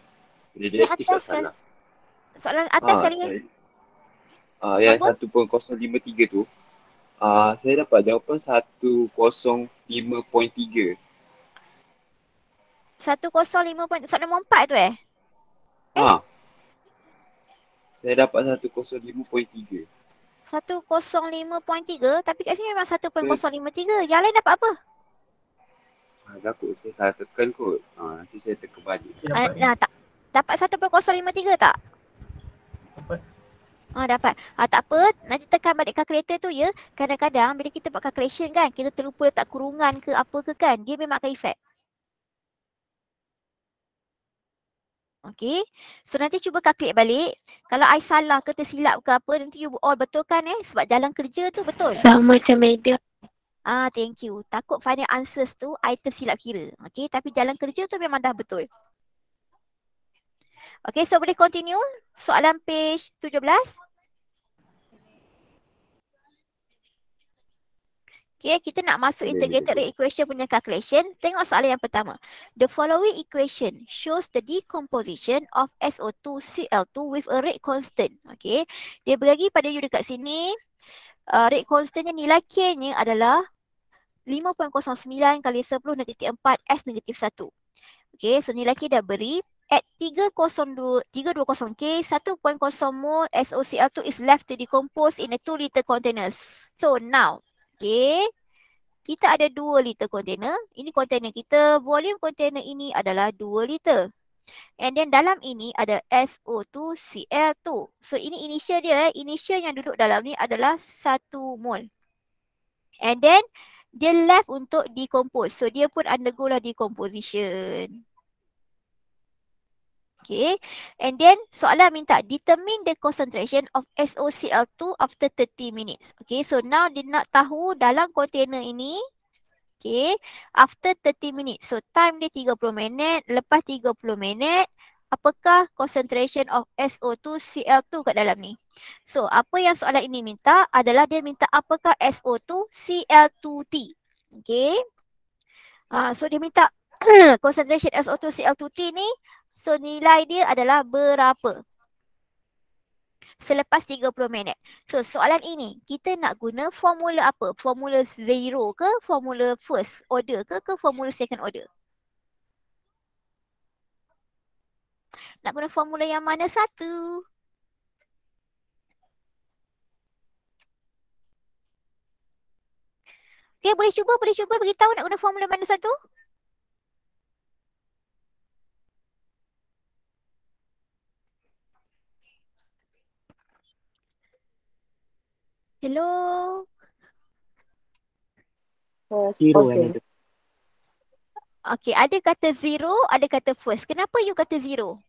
Relatif tak salah. Soalan atas kali ya? Yang 1.053 tu. Saya dapat jawapan 105.3. 105 soalan nombor 4 tu Saya dapat 105.3. 105.3 tapi kat sini memang 1.053. Yang lain dapat apa? Takut saya salah tekan kot. Nanti saya tekan balik. Tak. Dapat 1.053 tak? Dapat. Tak apa, nanti tekan balik kalkulator tu ya. Kadang-kadang bila kita buat calculation kan, kita terlupa letak kurungan ke apa ke kan, dia memang akan effect. Okay. So nanti cuba calculate balik. Kalau I salah ke tersilap ke apa, nanti you all betulkan sebab jalan kerja tu betul. Sama macam media. Thank you. Takut final answers tu I tersilap kira. Okay, tapi jalan kerja tu memang dah betul. Okay, so boleh continue. Soalan page 17. Okay, kita nak masuk integrated rate equation punya calculation. Tengok soalan yang pertama. The following equation shows the decomposition of SO2 Cl2 with a rate constant. Okay, dia bagi pada you dekat sini. Rate constantnya nilai K-nya adalah 5.09 kali 10 negatif 4 S negatif 1. Okay, so nilai K dah beri. At 320K, 1.0 mol SOCl2 is left to decompose in a 2 liter containers. So now, okay, kita ada 2 liter container. Ini container kita. Volume container ini adalah 2 liter. And then dalam ini ada SO2Cl2. So ini initial dia. Initial yang duduk dalam ni adalah 1 mol. And then dia left untuk decompose. So dia pun undergo lah decomposition. Okay. And then soalan minta determine the concentration of SOCl2 after 30 minutes. Okay. So now dia nak tahu dalam container ini. Okay. After 30 minutes. So time dia 30 minit. Lepas 30 minit. Apakah concentration of SO2Cl2 kat dalam ni? So apa yang soalan ini minta adalah dia minta apakah SO2Cl2T. Okay. So dia minta concentration SO2Cl2T ni. So nilai dia adalah berapa? Selepas 30 minit. So soalan ini kita nak guna formula apa? Formula zero ke? Formula first order ke formula second order? Nak guna formula yang mana satu? Okay, boleh cuba beritahu nak guna formula mana satu? Hello? Zero yang itu. Okay, ada kata zero, ada kata first. Kenapa you kata zero?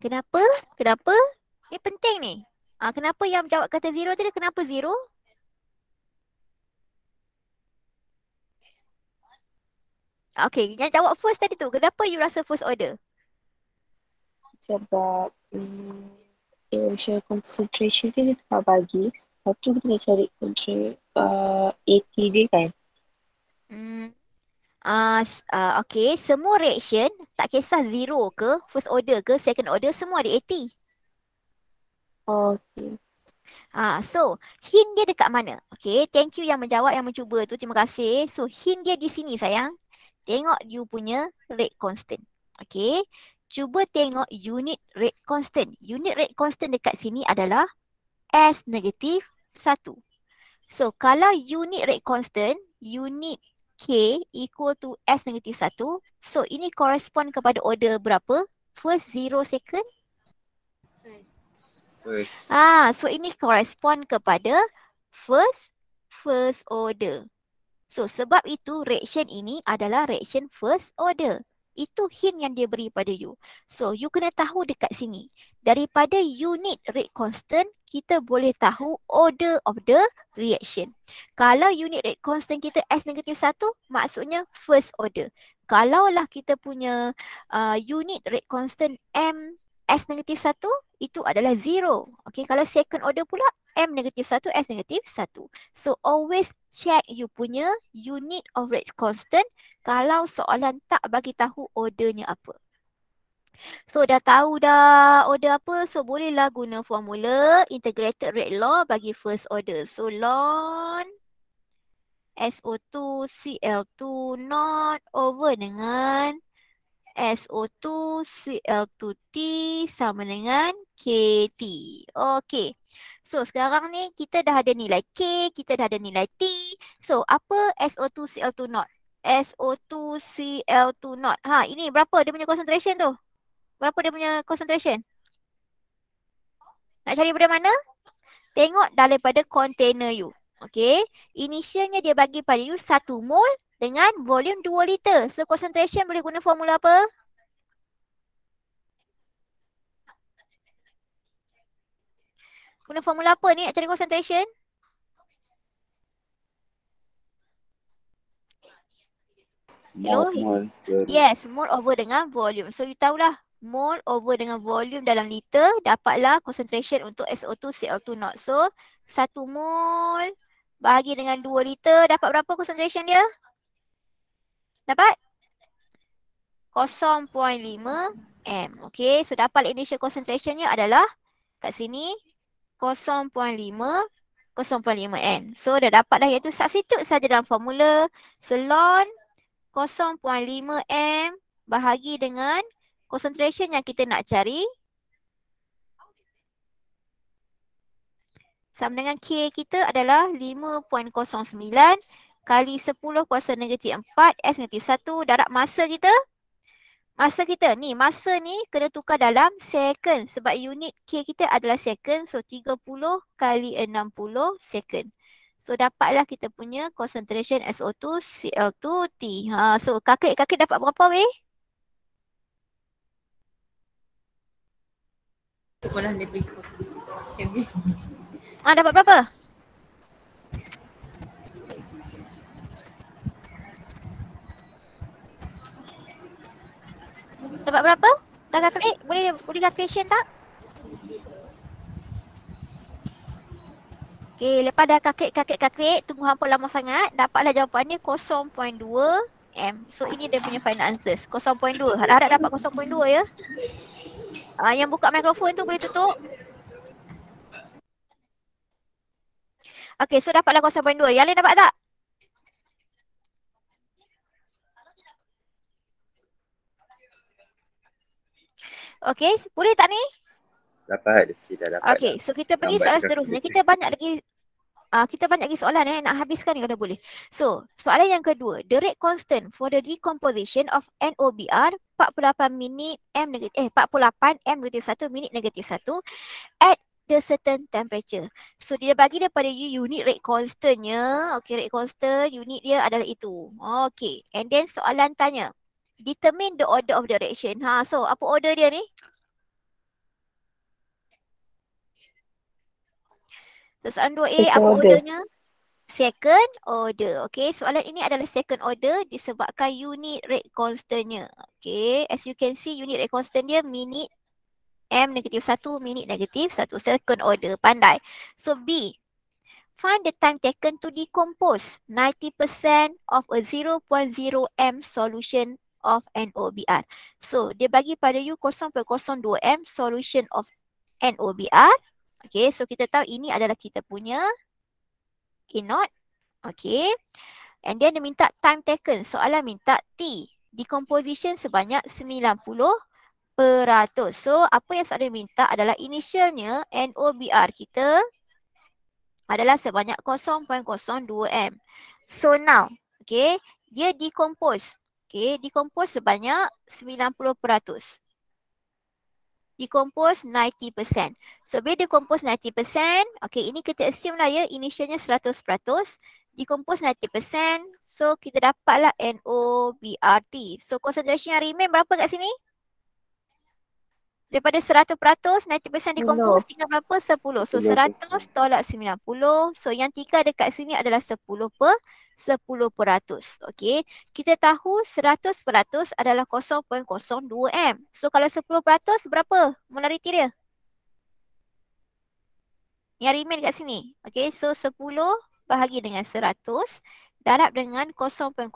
Kenapa? Ini penting ni. Kenapa yang jawab kata zero tadi? Kenapa zero? Okay, yang jawab first tadi tu. Kenapa you rasa first order? Sebab initial concentration dia tak bagi. Lepas tu kita nak cari AT dia kan. Okay, semua reaction tak kisah zero ke, first order ke, second order, semua ada AT. Okay. So hint dia dekat mana? Okay, thank you yang menjawab, yang mencuba tu, terima kasih. So hint dia di sini sayang. Tengok you punya rate constant. Okay, cuba tengok unit rate constant. Unit rate constant dekat sini adalah S negatif 1. So kalau unit rate constant, unit K equal to S negatif 1. So ini correspond kepada order berapa? First, zero, second? First. So ini correspond kepada first order. So sebab itu reaction ini adalah reaction first order. Itu hint yang dia beri pada you. So you kena tahu dekat sini. Daripada unit rate constant, kita boleh tahu order of the reaction. Kalau unit rate constant kita S negatif 1, maksudnya first order. Kalaulah kita punya unit rate constant M S negatif 1, itu adalah 0. Okay, kalau second order pula, M negatif 1, S negatif 1. So always check you punya unit of rate constant kalau soalan tak bagi tahu ordernya apa. So dah tahu dah order apa, so bolehlah guna formula integrated rate law bagi first order. So ln SO2Cl2 not over dengan SO2Cl2T sama dengan KT. Okey. So sekarang ni kita dah ada nilai K, kita dah ada nilai T. So apa SO2Cl2 not? SO2 Cl2 not. Ha, ini berapa dia punya concentration tu? Berapa dia punya concentration? Nak cari daripada mana? Tengok daripada container you. Okay. Initialnya dia bagi pada you 1 mol dengan volume 2 liter. So concentration boleh guna formula apa? Guna formula apa ni nak cari concentration? Hello? Yes, mole over dengan volume. So you tahulah mole over dengan volume dalam liter dapatlah concentration untuk SO2 Cl2 not. So 1 mol bahagi dengan 2 liter dapat berapa concentration dia? Dapat 0.5 m. Okay, so dapat initial concentrationnya adalah kat sini 0.5 n. So dah dapat dah, iaitu substitute saja dalam formula. So ln 0.5 m bahagi dengan concentration yang kita nak cari sama dengan K kita adalah 5.09 kali 10 kuasa negatif 4 S negatif 1 darab masa kita. Masa kita ni, masa ni kena tukar dalam second sebab unit K kita adalah second. So 30 kali 60 second. So dapatlah kita punya concentration SO2 Cl2T. Ha, so kakak dapat berapa weh? Dapat berapa? Dapat berapa? Dah calculate? Boleh calculation tak? Okay, lepas dah calculate, tunggu hampa lama sangat. Dapatlah jawapannya 0.2 m. So ini dia punya final answers. 0.2. Harap-harap dapat 0.2 ya. Yang buka mikrofon tu boleh tutup. Okay, so dapatlah 0.2. Yang lain dapat tak? Okay, boleh tak ni? Dapat, dah dapat. Okay, so kita pergi soalan seterusnya. Kita banyak lagi soalan nak habiskan ni kalau boleh. So, soalan yang kedua. The rate constant for the decomposition of NOBr 48 minit M negatif 48 M negatif 1 minit negatif 1 at the certain temperature. So, dia bagi daripada you unit rate constantnya. Okay, rate constant unit dia adalah itu. Okay, and then soalan tanya. Determine the order of the reaction. Ha, so apa order dia ni? So, soalan 2A, apa ordernya? Second order. Okay, soalan ini adalah second order disebabkan unit rate constantnya. Okay, as you can see unit rate constant dia minit M negatif 1, minit negatif 1. Second order, pandai. So B, find the time taken to decompose 90% of a 0.0 m solution of NOBr. So, dia bagi pada you 0.02 m solution of NOBr. Okay, so kita tahu ini adalah kita punya A0. Okay, and then dia minta time taken. Soalan minta T. Decomposition sebanyak 90%. So, apa yang soalan minta adalah initialnya NOBr kita adalah sebanyak 0.02 m. So now, okay, dia decompose. Okay, decompose sebanyak 90%. Decompose 90%. So, bila decompose 90%, okay, ini kita assume lah ya, initialnya 100%. Decompose 90%, so kita dapatlah NOBRT. So, concentration yang remain berapa kat sini? Daripada 100%, 90% decompose tinggal berapa? 10. So 100 tolak 90. So yang tinggal dekat sini adalah 10%. Okay. Kita tahu 100% adalah 0.02 m. So kalau 10% berapa molarity dia? Yang remain dekat sini. Okay. So 10 bahagi dengan 100 darab dengan 0.02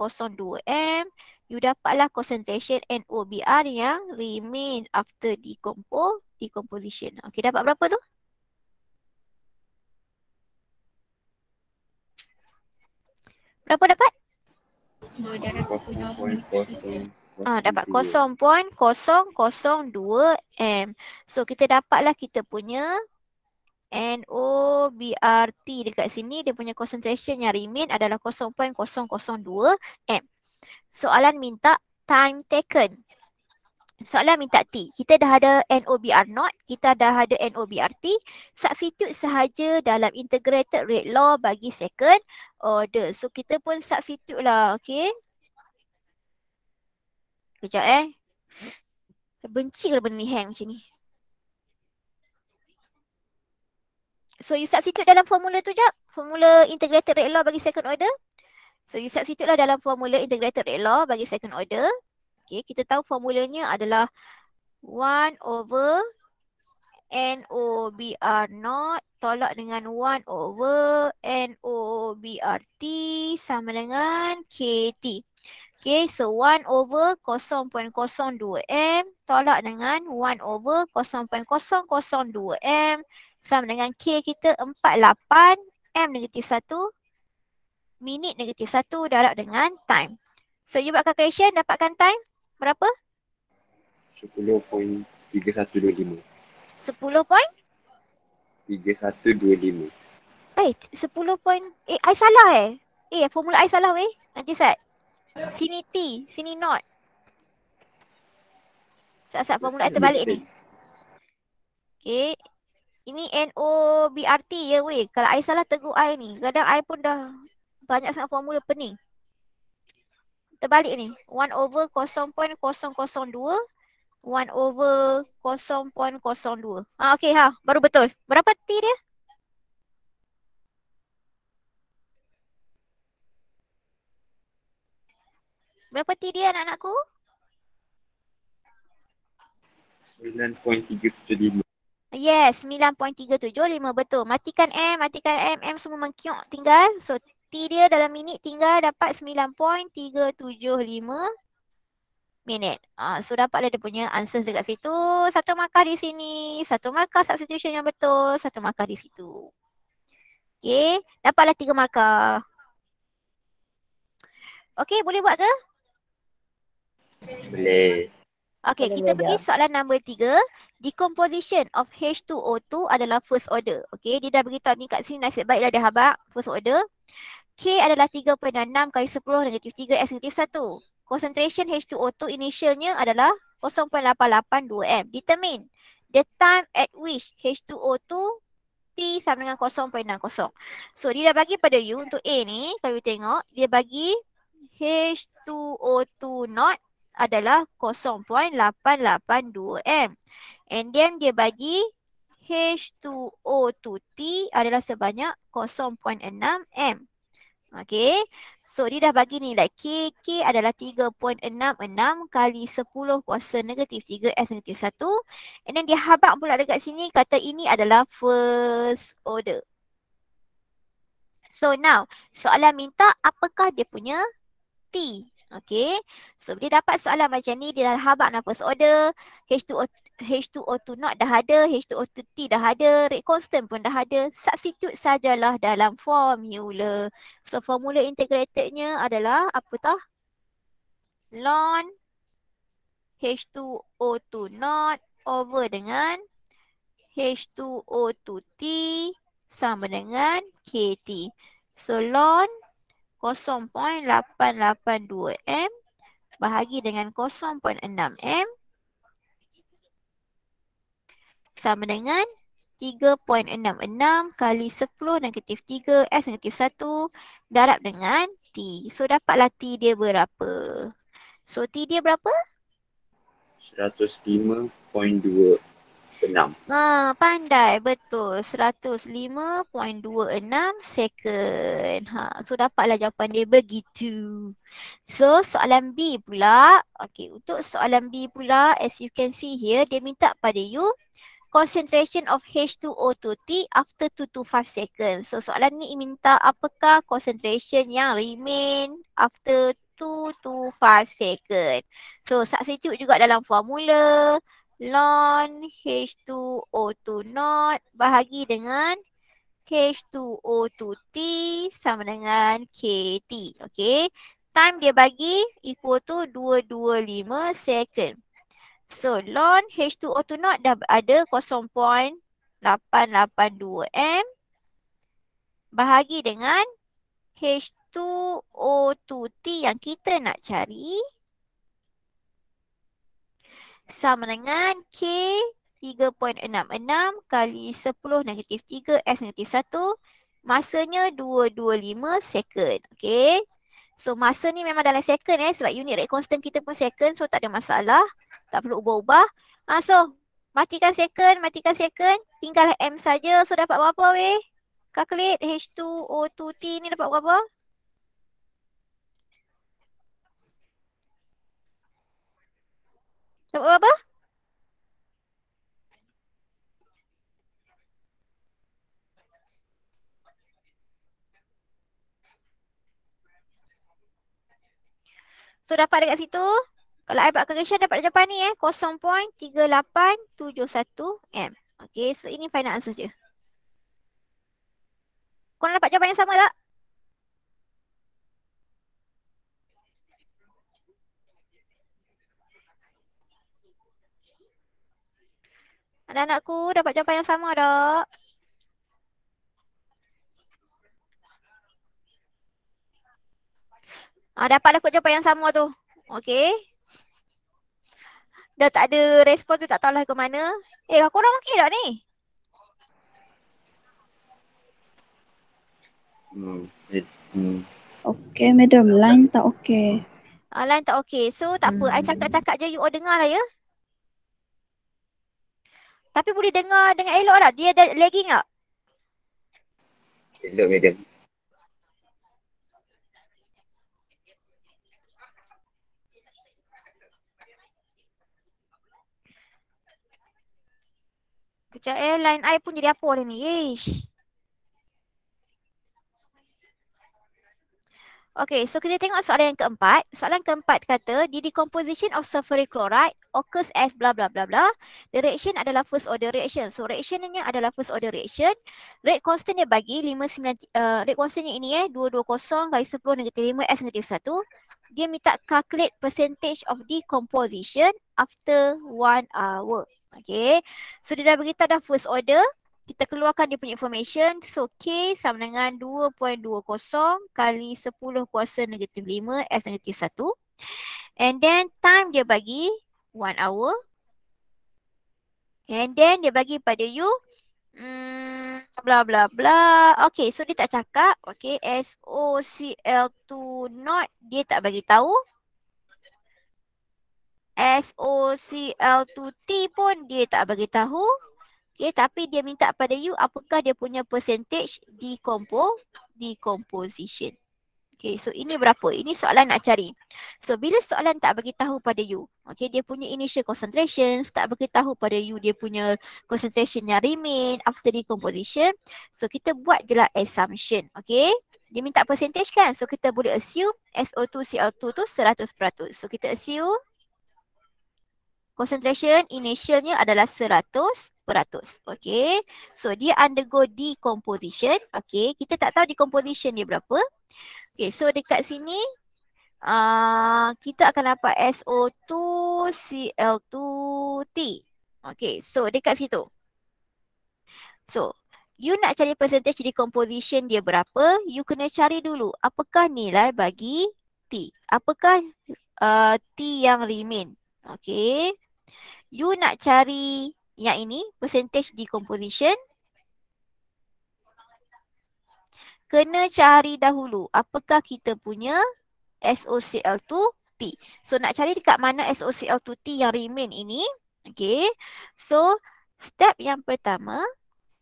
m. You dapatlah concentration NOBr yang remain after decomposition. Okay, dapat berapa tu? Berapa dapat? Dapat 0.002 m. So, kita dapatlah kita punya NOBRT dekat sini. Dia punya concentration yang remain adalah 0.002 m. Soalan minta time taken. Soalan minta T. Kita dah ada NOBR0, kita dah ada NOBRT. Substitute sahaja dalam integrated rate law bagi second order. So kita pun substitute lah, okay? Kejap benci kalau benda ni hang macam ni. So you substitute dalam formula tu je. Formula integrated rate law bagi second order. So you substitute lah dalam formula integrated rate law bagi second order. Okay, kita tahu formulanya adalah 1 over NOBR0 tolak dengan 1 over NOBRT sama dengan KT. Okay, so 1 over 0.02 M tolak dengan 1 over 0.002 M sama dengan K kita 48 M negatif 1 minit negatif 1 darab dengan time. So you buat calculation dapatkan time berapa? 10.3125. 10.3125. 3125. 10. I salah formula I salah weh. Nanti Sat. Sini T, sini not. Sat formula I terbalik ni. Okay. Ini NOBRT ya weh. Kalau I salah tegur I ni. Kadang I pun dah banyak sangat formula pening. Terbalik ni. 1 over 0.002. 1 over 0.02. Okay baru betul. Berapa T dia? Berapa T dia anak-anakku? 9.375. Yes, 9.375 betul. Matikan M, M semua mengkiok tinggal. So T dia dalam minit tinggal dapat 9.375 minit. So dapatlah dia punya answer dekat situ. 1 markah di sini, 1 markah substitution yang betul, 1 markah di situ. Okay, dapatlah 3 markah. Okay, boleh buat ke? Boleh. Okay, kita pergi soalan nombor 3. Decomposition of H2O2 adalah first order. Okay, dia dah beritahu ni kat sini nasib baik dah ada habak. First order. K adalah 3.6 kali 10 negatif 3 S negatif 1. Concentration H2O2 initialnya adalah 0.882 M. Determine the time at which H2O2 T sama dengan 0.60. So dia dah bagi pada you untuk A ni. Kalau you tengok, dia bagi H2O2 not adalah 0.882 M. And then dia bagi H2O2T adalah sebanyak 0.6 M. Okay. So dia dah bagi nilai K adalah 3.66 kali 10 kuasa negatif 3 S negatif 1. And then dia habak pula dekat sini kata ini adalah first order. So now soalan minta apakah dia punya T. Okay. So dia dapat soalan macam ni, dia dah habak nak first order. H2O2 not dah ada, H2O2T dah ada, rate constant pun dah ada. Substitute sajalah dalam formula. So formula integratednya adalah apa tah? Ln H2O2 not over dengan H2O2T sama dengan KT. So ln 0.882 M bahagi dengan 0.6 M sama dengan 3.66 kali 10 negatif 3 S negatif 1 darab dengan T. So dapatlah T dia berapa? So T dia berapa? 105.26. Pandai betul. 105.26 second. So dapatlah jawapan dia begitu. So soalan B pula. Okay, untuk soalan B pula as you can see here dia minta pada you concentration of H2O2T after 2 to 5 seconds. So soalan ni minta apakah concentration yang remain after 2 to 5 second. So substitute juga dalam formula. Ln H2O2 not bahagi dengan H2O2T sama dengan KT. Okay. Time dia bagi equal to 225 second. So ln H2O2 not dah ada 0.882 M bahagi dengan H2 H2O2T yang kita nak cari sama dengan K 3.66 kali 10 negatif 3 S negatif 1. Masanya 225 second. Okay. So masa ni memang dalam second sebab unit rate constant kita pun second, so tak ada masalah. Tak perlu ubah-ubah. So matikan second. Tinggal M saja. So dapat berapa weh? Calculate H2O2T ni dapat berapa? Dapat berapa? So dapat dekat situ. Kalau I buat calculation dapat jawapan ni 0.3871 M. Okay, so ini final answer je. Korang dapat jawapan yang sama tak? Anak-anakku dapat jawapan yang sama tak? Dapatlah kot jawapan yang sama tu. Okay. Dah tak ada respon tu, tak tahulah ke mana. Korang okey tak ni? Okey, madam. Line tak okey. Line tak okey. So tak apa. I cakap-cakap je, you all dengar lah ya. Tapi boleh dengar dengan elok tak? Dia ada lagging tak? Elok, madam. Kejap line I pun jadi apa dah ni? Ish. Okay, so kita tengok soalan yang keempat. Soalan keempat kata, the decomposition of sulfuric chloride occurs as blah blah blah blah. The reaction adalah first order reaction. So reactionnya adalah first order reaction. Rate constant dia bagi 59, rate constantnya ini 220 kali 10 negatif 5 S negatif 1. Dia minta calculate percentage of decomposition after 1 hour. Okay, so dia dah beritahu dah first order. Kita keluarkan dia punya information. So K sama dengan 2.20 kali 10 kuasa negatif 5 S negatif 1. And then time dia bagi 1 hour. And then dia bagi pada you bla bla bla. Okay, so dia tak cakap. Okay, SOCl2 not dia tak bagi tahu. SOCl2T pun dia tak bagi tahu. Okay, tapi dia minta pada you apakah dia punya percentage decomposition. Okay, so ini berapa? Ini soalan nak cari. So bila soalan tak bagi tahu pada you, okay, dia punya initial concentrations, tak bagi tahu pada you dia punya concentration yang remain after decomposition. So kita buat je lah assumption, okay. Dia minta percentage kan? So kita boleh assume SO2Cl2 tu 100%. So kita assume concentration initialnya adalah 100%. Okay. So dia undergo decomposition. Okay. Kita tak tahu decomposition dia berapa. Okay. So dekat sini kita akan dapat SO2Cl2T. Okay. So dekat situ. So you nak cari percentage decomposition dia berapa. You kena cari dulu apakah nilai bagi T. Apakah T yang remain. Okay. You nak cari yang ini, percentage decomposition. Kena cari dahulu apakah kita punya SOCl2T. So nak cari dekat mana SOCl2T yang remain ini. Okay. So step yang pertama,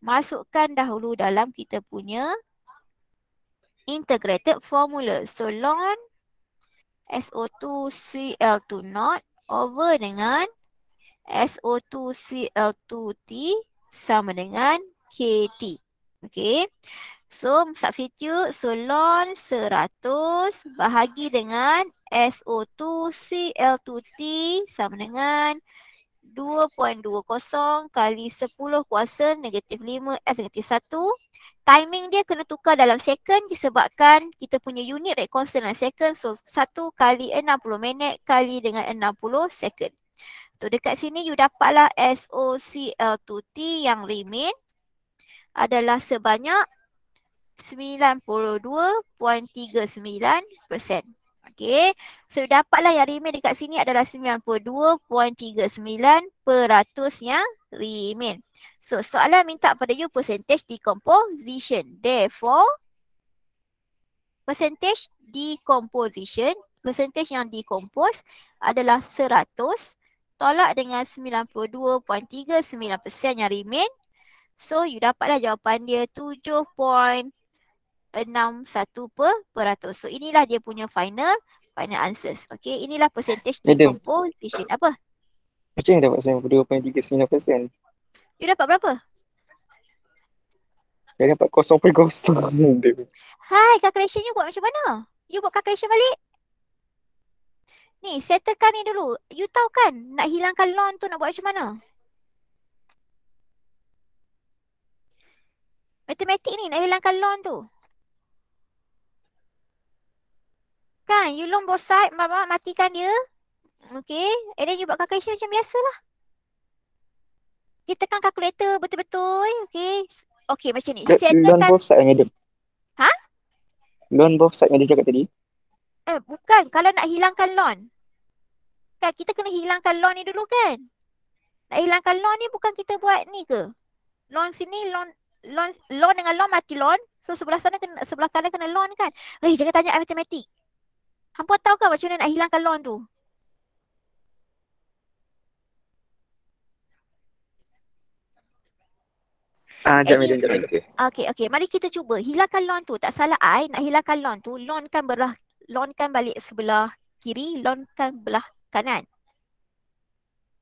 masukkan dahulu dalam kita punya integrated formula. So ln SO2Cl2 not over dengan SO2Cl2T sama dengan KT. Okay. So substitute. So ln 100 bahagi dengan SO2Cl2T sama dengan 2.20 kali 10 kuasa negatif 5 S negatif 1. Timing dia kena tukar dalam second disebabkan kita punya unit rate constant dalam second. So 1 kali 60 minit kali dengan 60 second. So dekat sini you dapatlah SOCl2T yang remain adalah sebanyak 92.39%. Okey. So dapatlah yang remain dekat sini adalah 92.39% yang remain. So soalan minta pada you percentage decomposition. Therefore, percentage decomposition, percentage yang decompose adalah 100 tolak dengan 92.39% yang remain. So you dapatlah jawapan dia 7.61%. So inilah dia punya final answers. Okay, inilah percentage Madam. decomposition. Apa? Macam mana dapat 92.39%? You dapat berapa? Saya dapat 0.0. Hai, calculation you buat macam mana? You buat calculation balik. Ni, settlekan ni dulu. You tahu kan nak hilangkan loan tu nak buat macam mana? Matematik ni nak hilangkan loan tu. Kan, you loan both side, matikan dia. Okay, and then you buat calculation macam biasalah. Kita tekan kalkulator betul-betul. Okay. Okay, macam ni. Loan Settlekan. both side, madam. Ha? Loan both side, madam cakap tadi. Bukan. Kalau nak hilangkan loan. Kan, kita kena hilangkan loan ni dulu kan? Nak hilangkan loan ni bukan kita buat ni ke? Loan sini, loan dengan loan mati loan. So sebelah sana kena, sebelah kanan kena loan kan? Jangan tanya matematik. Hampa tahu kan macam mana nak hilangkan loan tu? Sekejap, madam. Okay. Mari kita cuba. Hilangkan loan tu. Tak salah I. Nak hilangkan loan tu. Loan kan balik sebelah kiri. Loan kan belah kanan.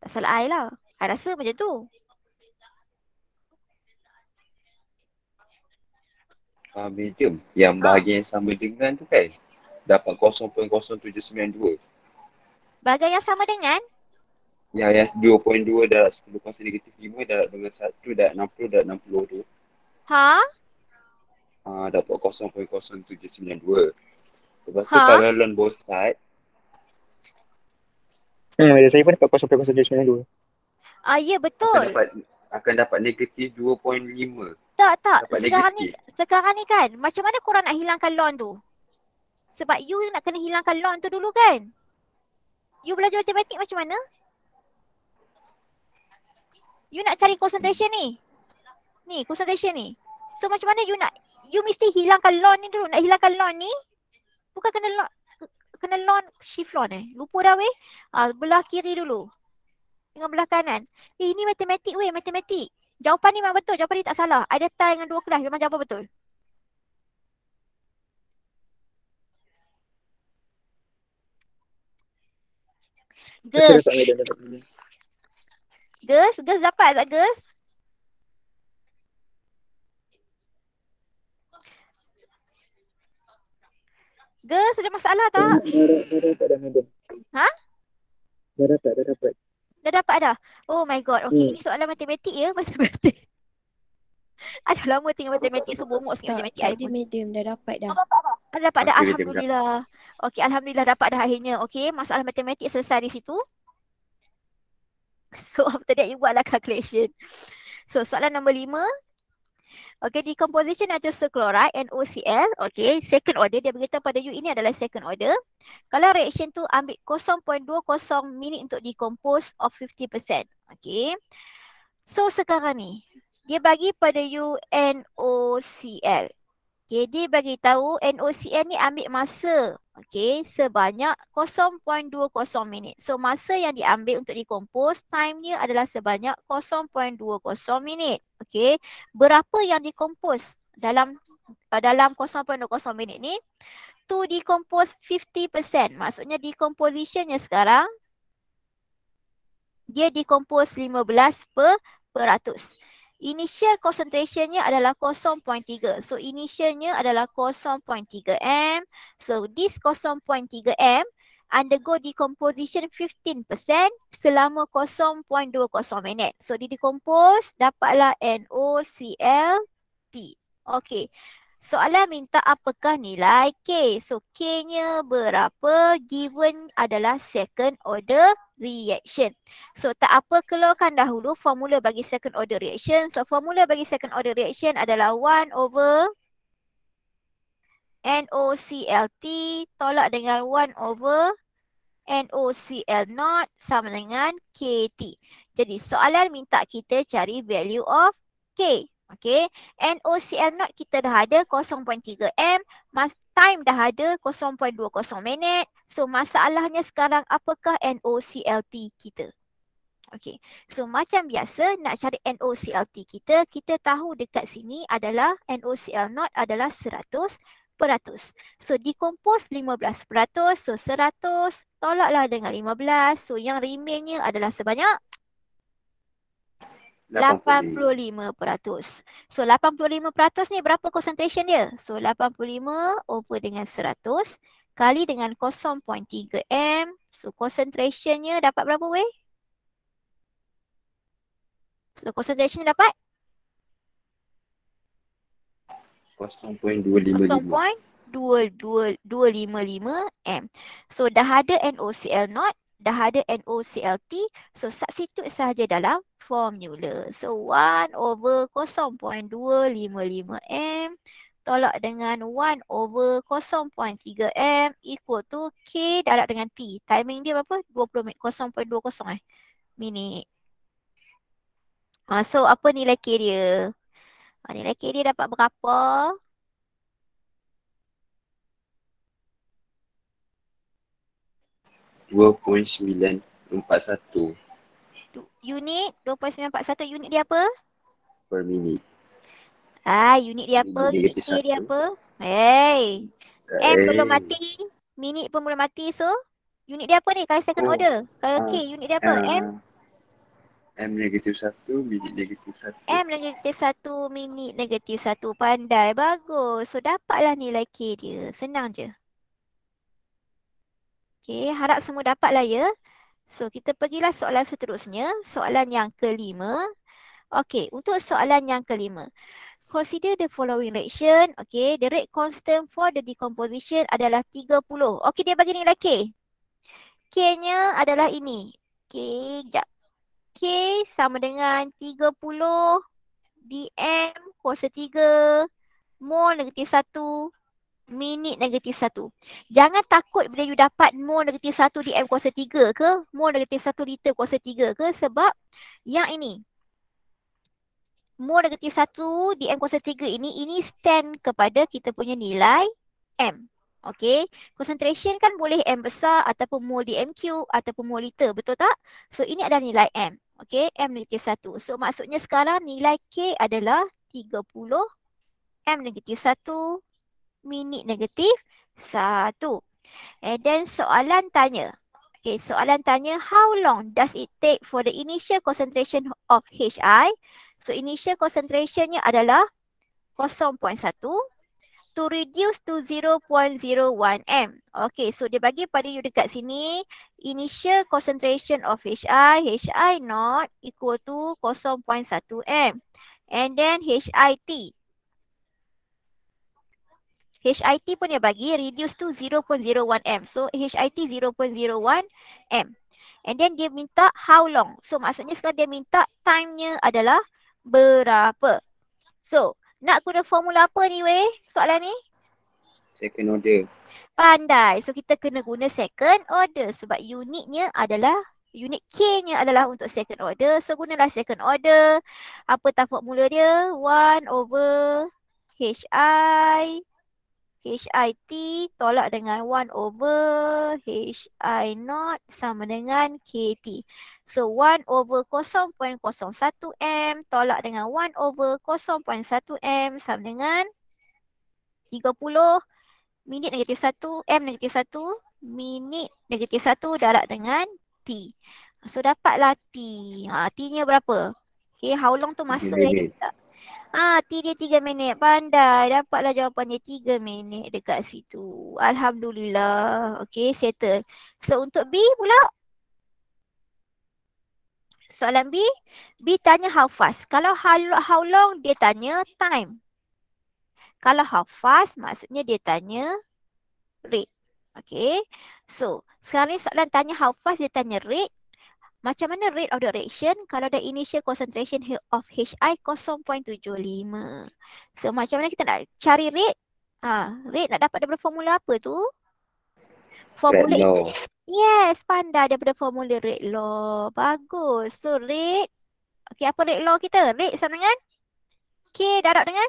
Tak salah I lah. I rasa macam tu. Medium. Yang bahagian yang sama dengan tu kan. Dapat 0.0792. Bahagian yang sama dengan? Yang 2.2 darab 10 kuasa negatif 5 darab dengan 1 darab 60 darab 60 tu. Dapat 0.0792. Lepas tu kalau loan both side. Saya pun dapat 0.0792. Ya betul. Akan dapat negatif 2.5. Tak. Dapat Sekarang ni kan, macam mana korang nak hilangkan loan tu? Sebab you nak kena hilangkan loan tu dulu kan? You belajar matematik macam mana? You nak cari concentration ni. Ni, concentration ni. So macam mana you mesti hilangkan loan ni dulu. Nak hilangkan loan ni, bukan kena loan, shift loan Lupa dah weh. Belah kiri dulu. Dengan belah kanan. Ini matematik weh, matematik. Jawapan ni memang betul, jawapan ni tak salah. I dah try dengan 2 kelas, memang jawapan betul. Girls dapat tak girls? Girls ada masalah tak? Dah dapat. Dah dapat dah? Oh my god, okay, ini soalan matematik ya, matematik. Ada lama tengok matematik, so bongok sikit matematik. Tadi medium dah dapat dah. Dah dapat dah, alhamdulillah. Okay, alhamdulillah dapat dah akhirnya. Okay, masalah matematik selesai di situ. So after that you buatlah calculation. So soalan nombor 5. Okay, decomposition nitrosyl chloride NOCl. Okay, second order. Dia beritahu pada you ini adalah second order. Kalau reaction tu ambil 0.20 minit untuk decompose of 50%. Okay. So sekarang ni, dia bagi pada you NOCl. Okay, dia bagi tahu NOCl ni ambil masa. Okay, sebanyak 0.20 minit. So masa yang diambil untuk decompose, time-nya adalah sebanyak 0.20 minit. Okay, berapa yang decompose dalam 0.20 minit ni? To decompose 50%. Maksudnya decompositionnya sekarang, dia decompose 15%. Initial concentrationnya adalah 0.3. So initialnya adalah 0.3 m. So this 0.3 m undergo decomposition 15% selama 0.20 minit. So di decompose dapatlah NOCl-P. Okay. Soalan minta apakah nilai K. So K-nya berapa? Given adalah second order reaction. So tak apa, keluarkan dahulu formula bagi second order reaction. So formula bagi second order reaction adalah 1/. NOCLT tolak dengan 1 over NOCL0 sama dengan KT. Jadi soalan minta kita cari value of K. Okay. NOCL0 kita dah ada 0.3 M. Time dah ada 0.20 minit. So masalahnya sekarang apakah NOCLT kita? Okay. So macam biasa nak cari NOCLT kita tahu dekat sini adalah NOCL0 adalah 100%. So decompose 15%. So 100 tolaklah dengan 15. So yang remainnya adalah sebanyak 85%. So 85% ni berapa concentration dia? So 85 over dengan 100 kali dengan 0.3 M. So concentrationnya dapat berapa weh? So concentration dapat 0.255. 0.255 M. So dah ada NOCL0, dah ada NOCLT. So substitute sahaja dalam formula. So 1 over 0.255 M tolak dengan 1 over 0.3 M equal to K darab dengan T. Timing dia berapa? 20 minit. 0.20 minit. So apa nilai K dia? Nilai K dia dapat berapa? $2.941 Unit 2.941 unit dia apa? per minit. Unit dia apa? Unit K dia apa? M belum mati. Minit pun belum mati. So unit dia apa ni? Kalau second order. Kalau K unit dia apa? M -1, minit -1. M -1, minit -1. Pandai, bagus. So dapatlah nilai K dia. Senang je. Okay, harap semua dapatlah ya. So kita pergilah soalan seterusnya. Soalan yang kelima. Okay, untuk soalan yang kelima. Consider the following reaction. Okay, the rate constant for the decomposition adalah 30. Okay, dia bagi nilai K. K-nya adalah ini. Kejap. K sama dengan 30 dm kuasa 3 mol -1 minit -1. Jangan takut bila you dapat mol -1 dm kuasa 3 ke, mol -1 liter kuasa 3 ke, sebab yang ini mol -1 dm kuasa 3 ini stand kepada kita punya nilai M. Okay, concentration kan boleh M besar ataupun mol dm cube ataupun mol liter, betul tak? So ini adalah nilai M. Okay, M -1. So maksudnya sekarang nilai K adalah 30 M -1 minit -1. And then soalan tanya. Okay, soalan tanya how long does it take for the initial concentration of HI? So initial concentrationnya adalah 0.1 to reduce to 0.01 M. Okay, so dia bagi pada you dekat sini initial concentration of HI not equal to 0.1 M. And then HIT pun dia bagi reduce to 0.01 M. So HIT 0.01 M. And then dia minta how long. So maksudnya sekarang dia minta time-nya adalah berapa. So nak guna formula apa ni weh soalan ni? Second order. Pandai. So kita kena guna second order sebab unitnya adalah unit K-nya adalah untuk second order. So gunalah second order. Apa tak formula dia? 1 over HIT tolak dengan 1 over HI naught sama dengan KT. So 1 over 0.01 M tolak dengan 1 over 0.1 M sama dengan 30 minit -1 M -1 minit -1 darab dengan T. So dapatlah T. T-nya berapa? Okay, how long tu masa yang kita T dia 3 minit. Pandai. Dapatlah jawapannya 3 minit dekat situ. Alhamdulillah. Okay, settle. So untuk B pula. Soalan B. B tanya how fast. Kalau how long dia tanya time. Kalau how fast maksudnya dia tanya rate. Okay. So sekarang ni soalan tanya how fast dia tanya rate. Macam mana rate of the reaction kalau the initial concentration of HI 0.75. So macam mana kita nak cari rate? Rate nak dapat daripada formula apa tu? Rate Formula law. Yes, pandai daripada formula rate law. Bagus. So rate, okay, apa rate law kita? Rate sama dengan K darab dengan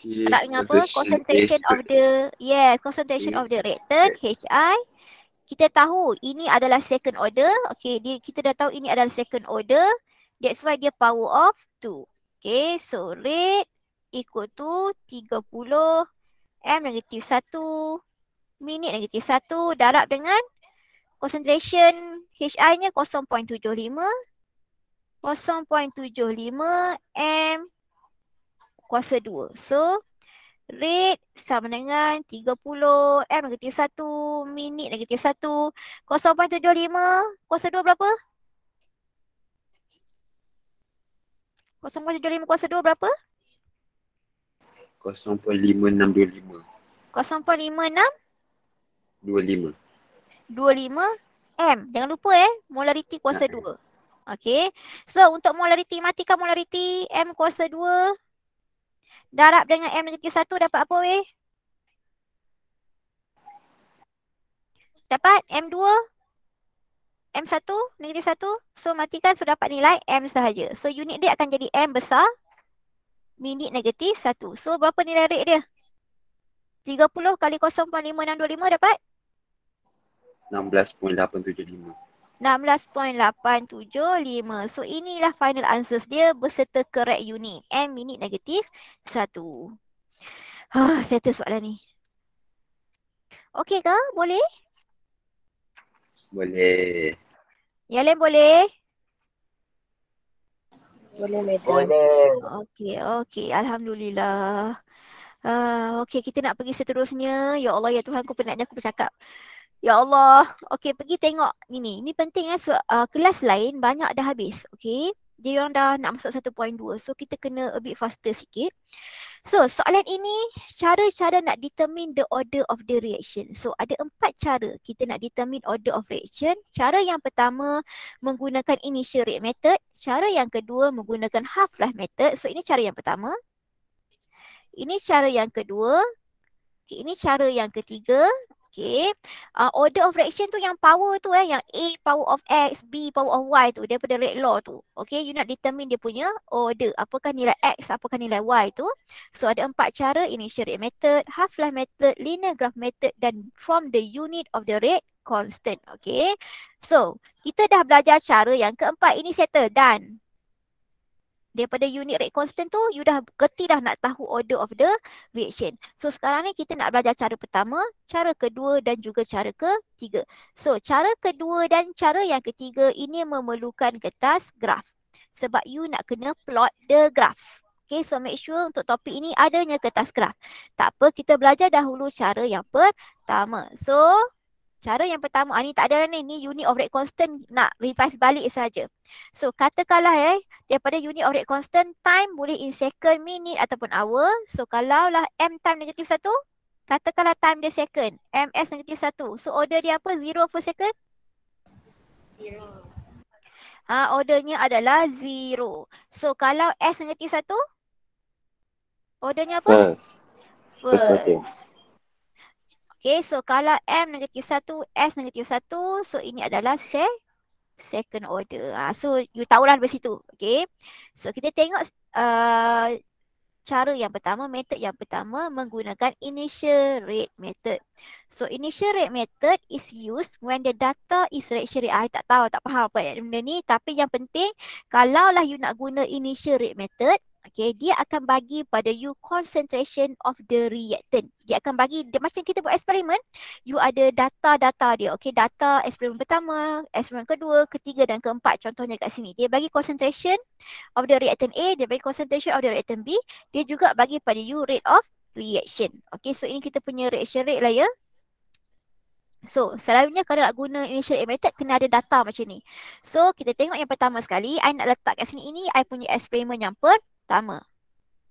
darab dengan apa? Concentration of the, yes, concentration of the reactant, HI. Kita tahu ini adalah second order. Okay, kita dah tahu ini adalah second order. That's why dia power of 2. Okay, so rate equal to 30 M negatif 1 minit negatif 1 darab dengan concentration HI-nya 0.75 M kuasa 2. So rate sama dengan 30 M negatif 1 minit negatif 1 0.75 kuasa 2 berapa? 0.75 kuasa 2 berapa? 0.5625. 0.5625 M. Jangan lupa molariti kuasa 2. Okay. So untuk molariti, matikan molariti M kuasa 2 darab dengan M negatif 1 dapat apa weh? Dapat M2 M1 negatif 1. So matikan, so dapat nilai M sahaja. So unit dia akan jadi M besar minit negatif 1. So berapa nilai rate dia? 30 kali 0.5625 dapat? 16.875. 16.875. So inilah final answers dia beserta correct unit. M minit negatif 1. Settle soalan ni. Okey ke? Boleh? Boleh. Yang lain boleh? Boleh, madam. Boleh. Okey. Alhamdulillah. Okey, kita nak pergi seterusnya. Ya Allah, ya Tuhan, aku penatnya aku bercakap. Ya Allah. Okey, pergi tengok ni. Ini penting kelas lain banyak dah habis. Okey. Dia orang dah nak masuk 1.2. So kita kena a bit faster sikit. So soalan ini cara-cara nak determine the order of the reaction. So ada 4 cara kita nak determine order of reaction. Cara yang pertama menggunakan initial rate method. Cara yang kedua menggunakan half-life method. So ini cara yang pertama. Ini cara yang kedua. Okay, ini cara yang ketiga. Okay. Order of reaction tu yang power tu yang A power of X, B power of Y tu daripada rate law tu. Okay, you nak determine dia punya order. Apakah nilai X, apakah nilai Y tu. So ada 4 cara, initial rate method, half-life method, linear graph method dan from the unit of the rate constant. Okay. So, kita dah belajar cara yang keempat, ini settle, done. Daripada unit rate constant tu, you dah gerti dah nak tahu order of the reaction. So sekarang ni kita nak belajar cara pertama, cara kedua dan juga cara ketiga. So cara kedua dan cara yang ketiga ini memerlukan kertas graf. Sebab you nak kena plot the graph. Okay, so make sure untuk topik ini adanya kertas graf. Tak apa, kita belajar dahulu cara yang pertama. So cara yang pertama, ni tak ada ni unit of rate constant, nak revise balik saja. So katakanlah daripada unit of rate constant, time boleh in second, minute ataupun hour. So kalau lah M time negatif 1, katakanlah time dia second, MS negatif 1. So order dia apa? 0 per second? 0. Ordernya adalah 0. So kalau S negatif 1, ordernya apa? First. Okay, so kalau M negatif 1, S negatif 1, so ini adalah second order. So you tahulah dari situ. Okay, so kita tengok cara yang pertama, method yang pertama menggunakan initial rate method. So initial rate method is used when the data is reaction rate. I tak tahu, tak faham apa benda ni. Tapi yang penting, kalaulah you nak guna initial rate method, okay, dia akan bagi pada you concentration of the reactant. Dia akan bagi, dia macam kita buat eksperimen, you ada data-data dia. Okay, data eksperimen pertama, eksperimen kedua, ketiga dan keempat. Contohnya kat sini. Dia bagi concentration of the reactant A, dia bagi concentration of the reactant B. Dia juga bagi pada you rate of reaction. Okay, so ini kita punya reaction rate lah ya. So, selalunya kalau nak guna initial rate method, kena ada data macam ni. So, kita tengok yang pertama sekali. I nak letak kat sini, ini I punya eksperimen yang pertama.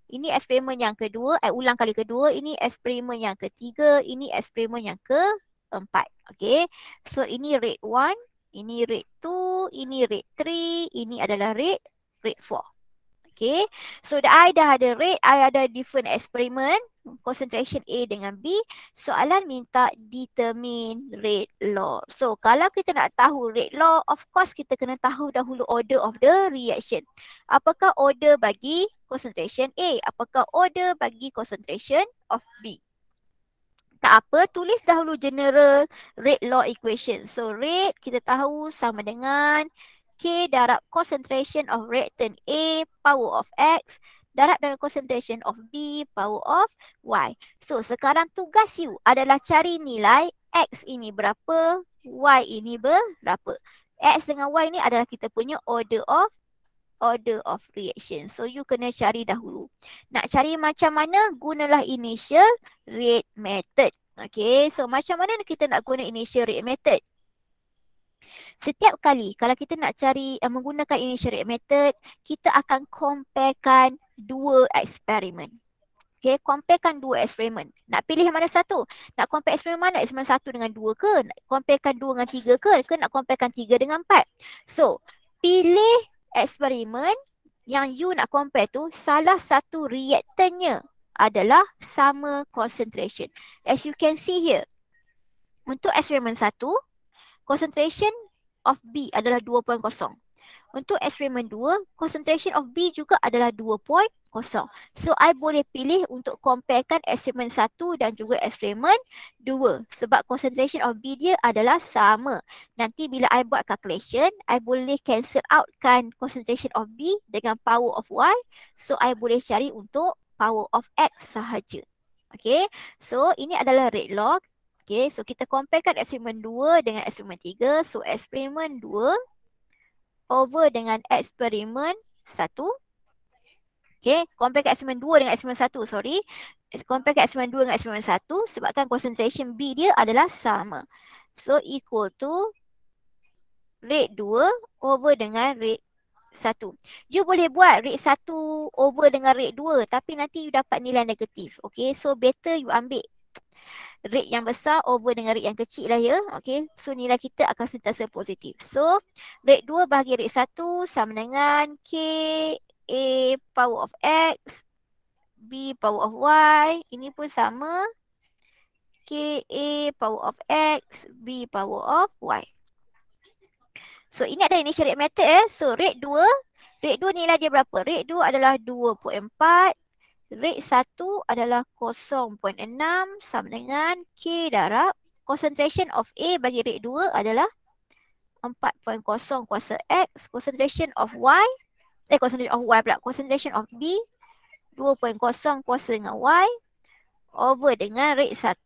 Ini eksperimen yang kedua, ulang kali kedua. Ini eksperimen yang ketiga, ini eksperimen yang keempat. Okay, so ini rate 1, ini rate 2, ini rate 3, ini adalah rate 4. Okay, so I dah ada rate, I ada different experiment, concentration A dengan B. Soalan minta determine rate law. So kalau kita nak tahu rate law, of course kita kena tahu dahulu order of the reaction. Apakah order bagi concentration A? Apakah order bagi concentration of B? Tak apa, tulis dahulu general rate law equation. So rate kita tahu sama dengan K darab concentration of reactant A power of X darab dengan concentration of B power of Y. So sekarang tugas you adalah cari nilai X ini berapa, Y ini berapa. X dengan Y ini adalah kita punya order of reaction. So you kena cari dahulu. Nak cari macam mana? Gunalah initial rate method. Okay, so macam mana kita nak guna initial rate method? Setiap kali kalau kita nak cari menggunakan initial rate method, kita akan comparekan dua eksperimen. Okay, comparekan dua eksperimen. Nak pilih mana satu? Nak compare eksperimen mana? Eksperimen 1 dengan 2 ke? Nak comparekan 2 dengan 3 ke? Ke nak comparekan 3 dengan 4? So, pilih eksperimen yang you nak compare tu salah satu reaktannya adalah sama concentration. As you can see here, untuk eksperimen 1, concentration of B adalah 2.0. Untuk eksperimen 2, concentration of B juga adalah 2.0. So, I boleh pilih untuk comparekan eksperimen 1 dan juga eksperimen 2. Sebab concentration of B dia adalah sama. Nanti bila I buat calculation, I boleh cancel outkan concentration of B dengan power of Y. So, I boleh cari untuk power of X sahaja. Okay, so ini adalah rate law. Okay, so kita comparekan eksperimen 2 dengan eksperimen 3. So, eksperimen 2 over dengan eksperimen 1. Okay, compare kat eksperimen 2 dengan eksperimen 1, sorry. Compare kat eksperimen 2 dengan eksperimen 1 sebabkan concentration B dia adalah sama. So, equal to rate 2 over dengan rate 1. You boleh buat rate 1 over dengan rate 2 tapi nanti you dapat nilai negatif. Okay, so better you ambil rate yang besar over dengan rate yang kecil lah ya. Okay, so nilai kita akan sentiasa positif. So, rate 2 bahagi rate 1 sama dengan K A power of X B power of Y. Ini pun sama. K A power of X B power of Y. So, ini adalah initial rate method So, rate 2 nilai dia berapa? Rate 2 adalah 2.4. Rate 1 adalah 0.6 sama dengan K darab concentration of A bagi rate 2 adalah 4.0 kuasa X. Concentration of Y, concentration of Y pula. Concentration of B 2.0 kuasa dengan Y over dengan rate 1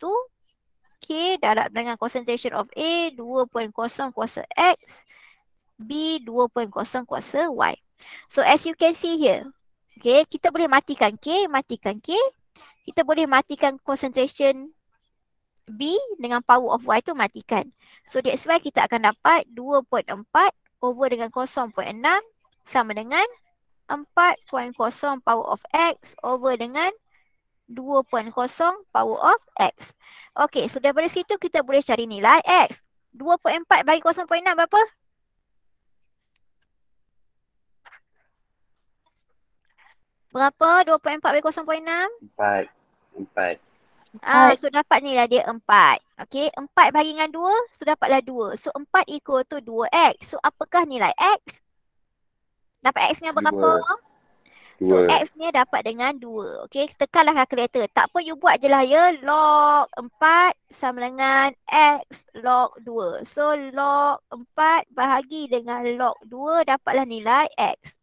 K darab dengan concentration of A 2.0 kuasa X B 2.0 kuasa Y. So as you can see here, okay, kita boleh matikan K. Kita boleh matikan concentration B dengan power of Y tu matikan. So that's why kita akan dapat 2.4 over dengan 0.6 sama dengan 4.0 power of X over dengan 2.0 power of X. Okay, so daripada situ kita boleh cari nilai X. 2.4 bagi 0.6 berapa? Berapa 2.4 bagi 0.6? 4. So dapat nilai dia 4. Okay, 4 bagi dengan 2, so dapatlah 2. So 4 equal to 2x. So apakah nilai x? Dapat x-nya berapa? 2. So x-nya dapat dengan 2. Okay, tekanlah kalkulator. Tak apa, you buat je lah ya. Log 4 sama dengan x log 2. So log 4 bahagi dengan log 2 dapatlah nilai x.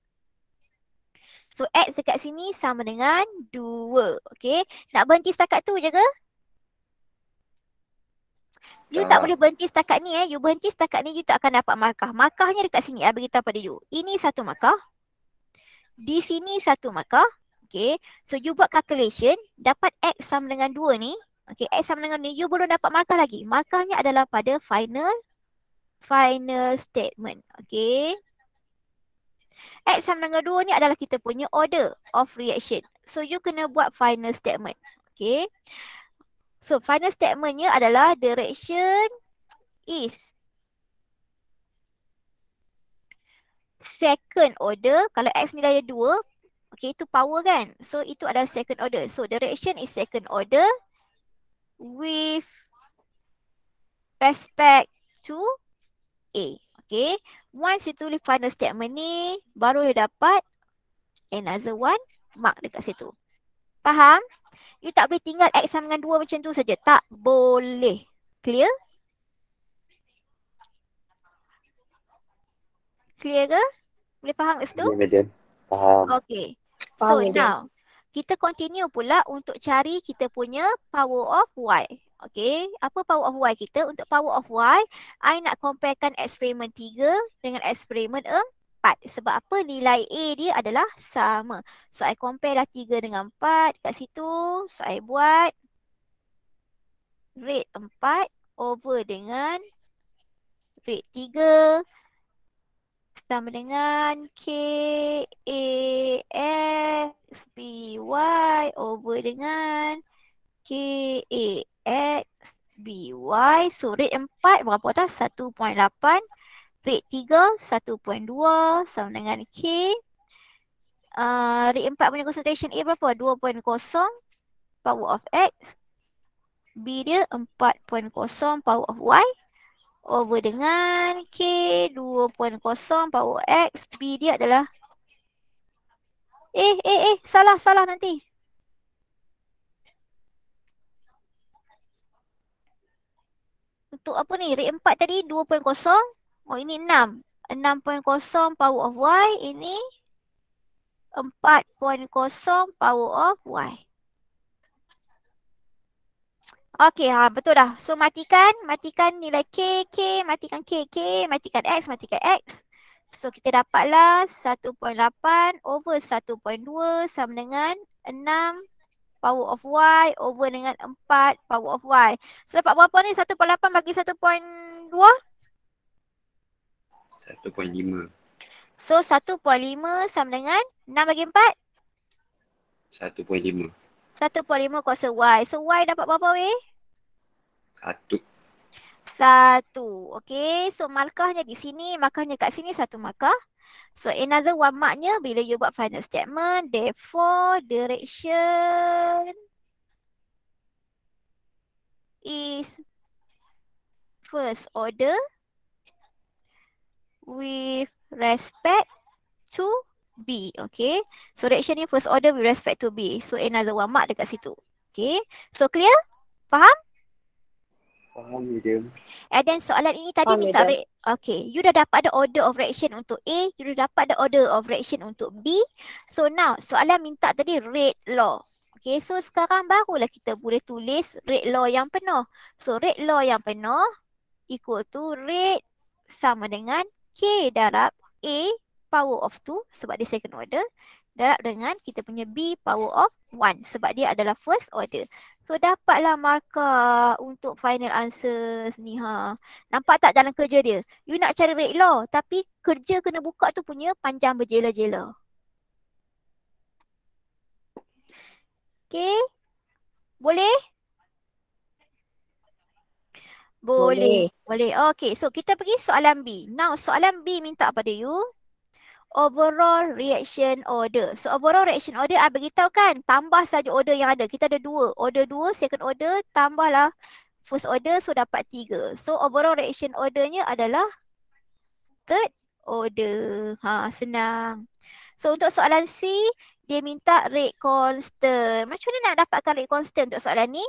So, X dekat sini sama dengan 2. Okay. Nak berhenti setakat tu je ke? You tak boleh berhenti setakat ni You berhenti setakat ni, you tak akan dapat markah. Markahnya dekat sini. I beritahu pada you. Ini satu markah. Di sini satu markah. Okay. So, you buat calculation. Dapat X sama dengan 2 ni. Okay. X sama dengan ni. You belum dapat markah lagi. Markahnya adalah pada final statement. Okay. X sama dengan 2 ni adalah kita punya order of reaction. So, you kena buat final statement. Okay. So, final statementnya adalah the reaction is second order. Kalau X nilai dia 2, Okay, itu power kan. So itu adalah second order. So the reaction is second order with respect to A. Okay. Once you tulis final statement ni, baru you dapat another one mark dekat situ. Faham? You tak boleh tinggal X sama dengan 2 macam tu saja. Tak boleh. Clear? Clear ke? Boleh faham kat situ? Ya, madam. Faham. Okay. Faham, So madam. now, kita continue pula untuk cari kita punya power of Y. Okay, apa power of Y kita? Untuk power of Y, I nak comparekan eksperimen 3 dengan eksperimen 4. Sebab apa? Nilai A dia adalah sama. So, I compare lah 3 dengan 4 kat situ. So, I buat rate 4 over dengan rate 3 sama dengan K A X B Y over dengan K A X B Y. So rate 4 berapa tah? 1.8. Rate 3 1.2 sama dengan K. Rate 4 punya concentration A berapa? 2.0 power of X. B dia 4.0 power of Y. Over dengan K 2.0 power X. B dia adalah salah nanti. Untuk apa ni? Rate 4 tadi 2.0. Oh ini 6. 6.0 power of Y. Ini 4.0 power of Y. Okey, betul dah. So matikan nilai K, matikan K, matikan X. So kita dapatlah 1.8 over 1.2 sama dengan 6 power of Y over dengan 4 power of Y. So dapat berapa ni? 1.8 bagi 1.2? 1.5. So 1.5 sama dengan 6 bagi 4? 1.5. 1.5 kuasa Y. So Y dapat berapa weh? 1. 1. Okay. So markahnya di sini. Markahnya kat sini 1 markah. So another 1 marknya bila you buat final statement. Therefore direction is first order with respect to B. Okay. So direction ni first order with respect to B. So another 1 mark dekat situ. Okay. So clear? Faham? Faham, madam. And then soalan ini tadi Faham, minta madam. rate. Okay. You dah dapat the order of reaction untuk A. You dah dapat the order of reaction untuk B. So now soalan minta tadi rate law. Okay. So sekarang barulah kita boleh tulis rate law yang penuh. So rate law yang penuh equal to rate sama dengan K darab A power of 2 sebab dia second order. Darab dengan kita punya B power of 1 sebab dia adalah first order. So dapatlah markah untuk final answers ni ha. Nampak tak dalam kerja dia? You nak cari rate law tapi kerja kena buka tu punya panjang berjela-jela. Okay? Boleh? Boleh. Okay, so kita pergi soalan B. Now soalan B minta pada you overall reaction order. So overall reaction order I beritahu kan, tambah saja order yang ada. Kita ada 2. Order 2, second order, tambahlah first order, so dapat 3. So overall reaction ordernya adalah third order. Senang. So untuk soalan C, dia minta rate constant. Macam mana nak dapatkan rate constant untuk soalan ni?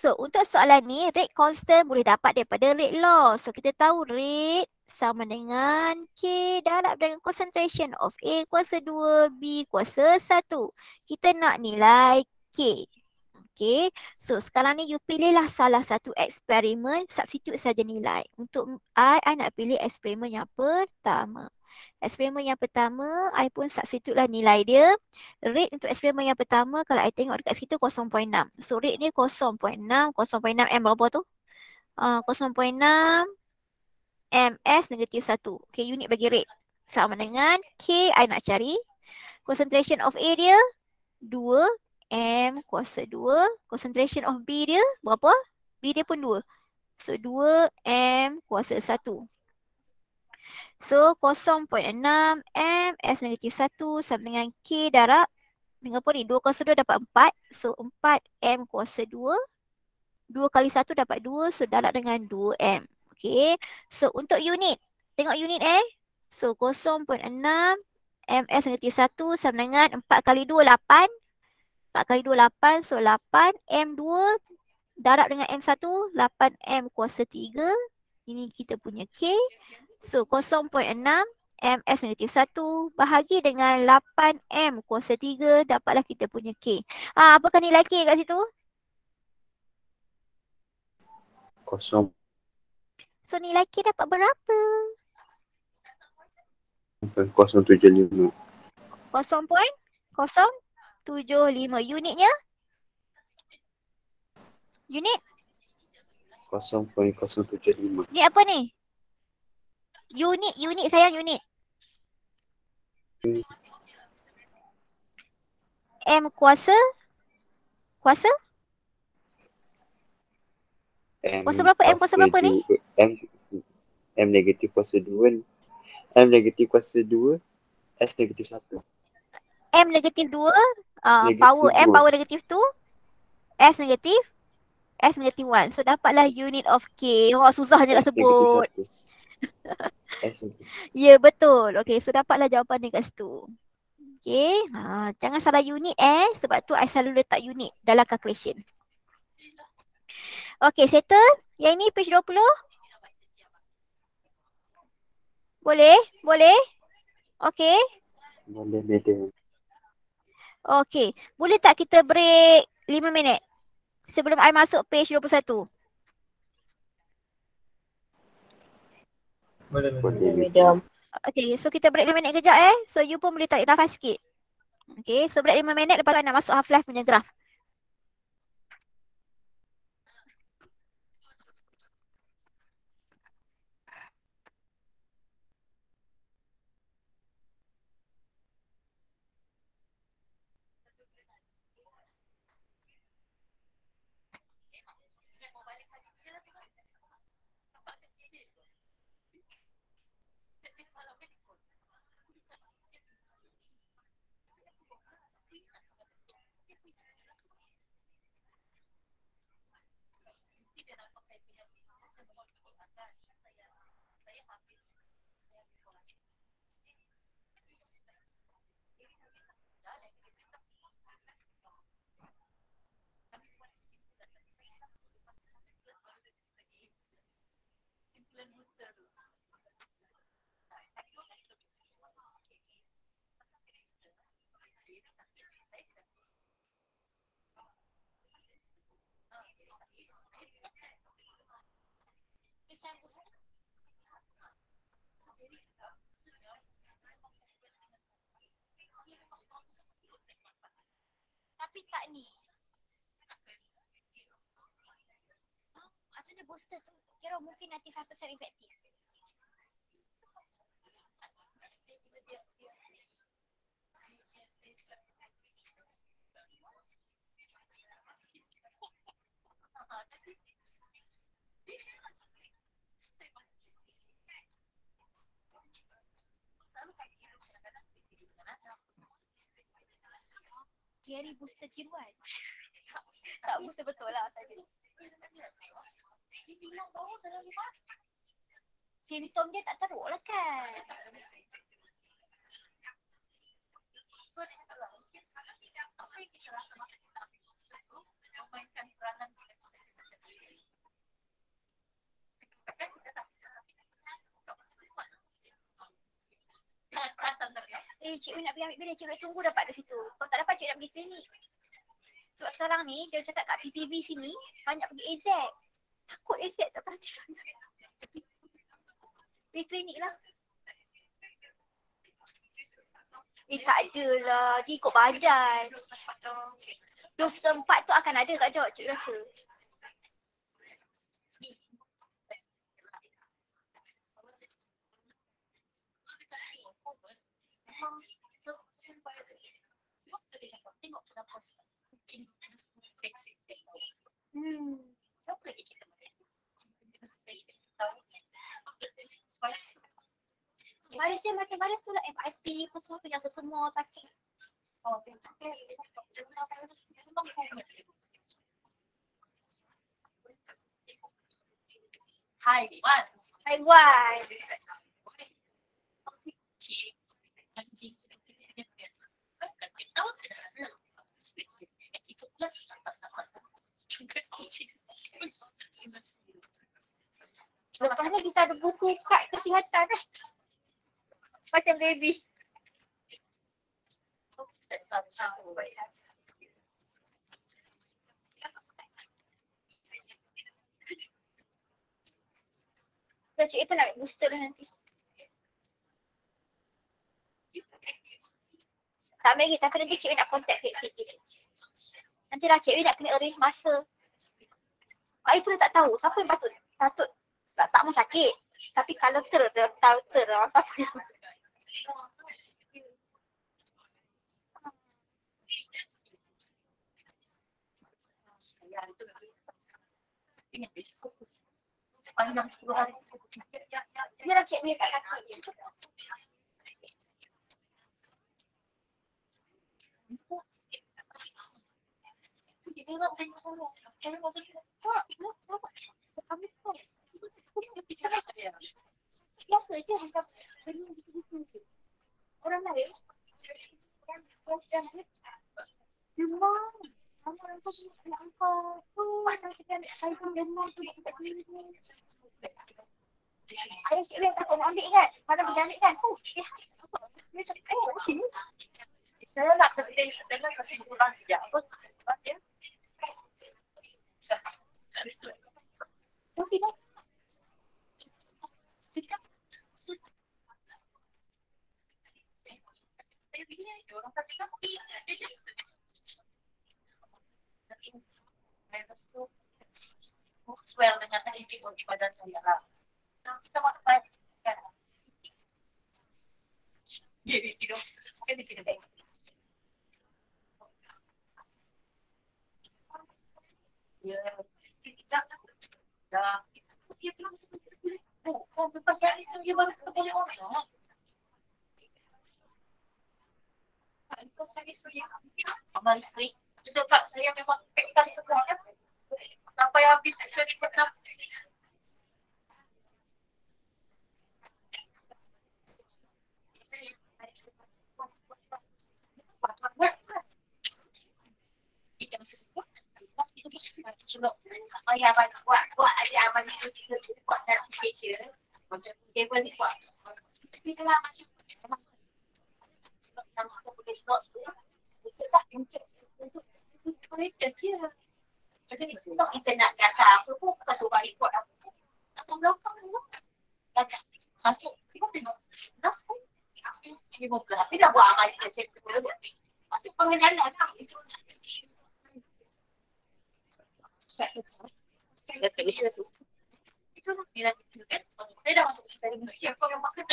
So, untuk soalan ni, rate constant boleh dapat daripada rate law. So, kita tahu rate sama dengan K darab dengan concentration of A kuasa 2, B kuasa 1. Kita nak nilai K. Okay. So, sekarang ni you pilihlah salah satu eksperimen, substitute saja nilai. Untuk I nak pilih eksperimen yang pertama. Eksperimen yang pertama, I pun substitute lah nilai dia. Rate untuk eksperimen yang pertama, kalau I tengok dekat situ 0.6. So rate ni 0.6. 0.6 M berapa tu? 0.6 MS negatif 1. Okay, unit bagi rate. Sama dengan K, I nak cari. Concentration of A dia 2 M kuasa 2. Concentration of B dia berapa? B dia pun 2. So 2 M kuasa 1. So 0.6 M S negatif 1 sama dengan K darab dengan apa ni? 2 kuasa 2 dapat 4. So 4 M kuasa 2. 2 kali 1 dapat 2. So darab dengan 2 M. Okay. So untuk unit. Tengok unit So 0.6 MS negatif 1 sama dengan 4 kali 2 8. 4 kali 2 8. So 8 M2 darab dengan M1. 8 M kuasa 3. Ini kita punya K. So 0.6 MS negatif 1 bahagi dengan 8 M kuasa 3 dapatlah kita punya K. Apakah nilai K kat situ? Kosong. So nilai K dapat berapa? 0.075. 0.075. Unitnya? Unit? 0.075. Ni apa ni? Unit sayang, unit. M kuasa? Kuasa? Kuasa berapa? M kuasa berapa ni? M negatif kuasa 2. M negatif kuasa 2. S negatif 1. M negatif 2. Negatif Power M 2. power negatif 2. S negatif 1. So dapatlah unit of K. Susahnya nak sebut. S. Ya, betul. Okay, so dapatlah jawapan dia kat situ. Okay, jangan salah unit sebab tu I selalu letak unit dalam calculation. Okay, settle. Yang ni page 20. Boleh? Boleh? Okay. Boleh, madam. Okay, boleh tak kita break 5 minit sebelum I masuk page 21? Boleh, Madam. Okay, so kita break 5 minit kejap So you pun boleh tarik nafas sikit. Okay, so break 5 minit lepas tu I nak masuk half life punya graph. Tapi tak ni. Macam dia booster tu kira mungkin 95% efektif. Jerry booster tiruan. Tak booster betul lah saja. Simptom dia tak teruk lah kan. So dia kata lah, mungkin apa yang kita rasa masa kita memainkan peranan kita. Cikgu nak pergi ambil bila, cikgu tunggu dapat di situ. Kalau tak dapat, cikgu nak pergi klinik. Sebab sekarang ni, dia cakap kat PPV sini, banyak pergi AZ. Takut AZ tak pergi sana. Pergi klinik lah. Tak ada lah, dia ikut badan. Dos keempat tu akan ada kat George, cikgu rasa. Baris dia makin baris tu lah FIP apa semua tu yang semua sakit. Oh, Hai Wan. Hai Wan. Lepas ni bisa ada buku kad kesihatan kan? Macam baby. Cik itu nak booster nanti. Tak ambil lagi, tapi nanti Cik nak contact Cik. Nanti lah Cik nak kena arrange masa. Kak Ipul tak tahu siapa yang patut. Tak mau sakit. Tapi kalau siapa yang panjang 10 hari. Biarlah Cik Mir kat kaki. Orang lain ada Cik Wei takut nak ambil kan? Mana boleh ambil kan? Saya nak dengan kesimpulan sejak apa? Well dengan tadi badan saya lah. Kita masuk baik. Jadi tidur. Mungkin tidur baik. Ya, kita dah. Dia belum seperti itu. Oh, pasal itu dia baru seperti orang. Itu saya sudah amal free. Itu Pak saya memang kita sekolah. Sampai habis saya cepat. Ayah abang buat ada abang itu juga buat dalam kerja. Macam table ni buat. Tapi kalau masuk sebab nama aku boleh slot tu. Itu tak untuk kereta dia. Jadi kalau kita nak kata apa pun kita suruh balik buat apa. Aku belakang dulu. Agak satu. Tengok. Dah sekali. Aku 15. Tapi dah buat amal kita sepuluh. Masuk pengenalan lah. Itu itu bila kita kan saya dah masuk dari Malaysia kau yang masuk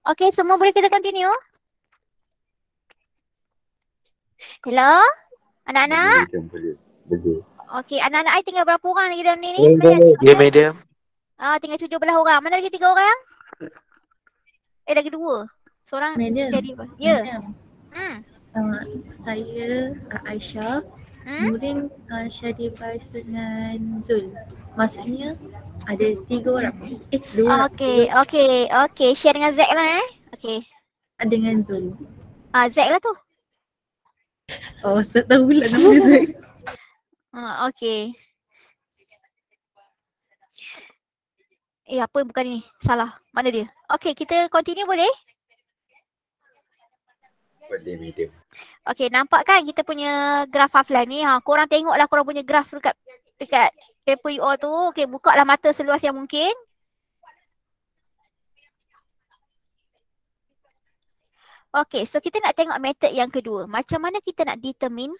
okay, semua boleh kita continue? Hello? Anak-anak? Boleh. Okey, anak-anak I tinggal berapa orang lagi dalam ni? Ya, madam. Tinggal 17 orang. Mana lagi 3 orang? Lagi 2. Seorang Madam. jadi apa? Ya. Saya Aisyah. Kemudian Syadi Bais dengan Zul. Maksudnya ada 3 orang. 2 orang. Okey. Share dengan Zack lah Okey. Dengan Zul. Zack lah tu. Oh, tak tahu pula nama dia Zack. Okey. Apa yang bukan ni? Salah. Mana dia? Okey, kita continue boleh? Boleh, madam. Okey, nampak kan kita punya graf half-life ni? Korang tengoklah korang punya graf dekat paper you all tu. Okey, buka lah mata seluas yang mungkin. Okey, so kita nak tengok method yang kedua. Macam mana kita nak determine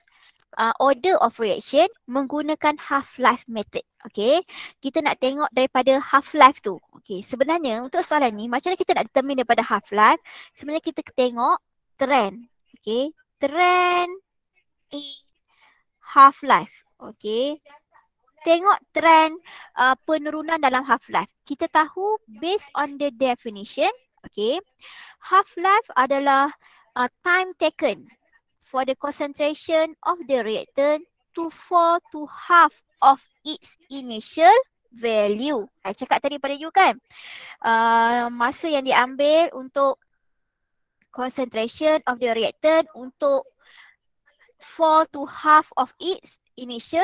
order of reaction menggunakan half-life method. Okay, kita nak tengok daripada half-life tu. Okay, sebenarnya untuk soalan ni, macam mana kita nak determine daripada half-life? Sebenarnya kita tengok trend. Okay, trend in half-life. Okay, tengok trend penurunan dalam half-life. Kita tahu based on the definition, okay, half-life adalah time taken for the concentration of the reactant to fall to half of its initial value. I cakap tadi pada you kan, masa yang diambil untuk concentration of the reactant untuk fall to half of its initial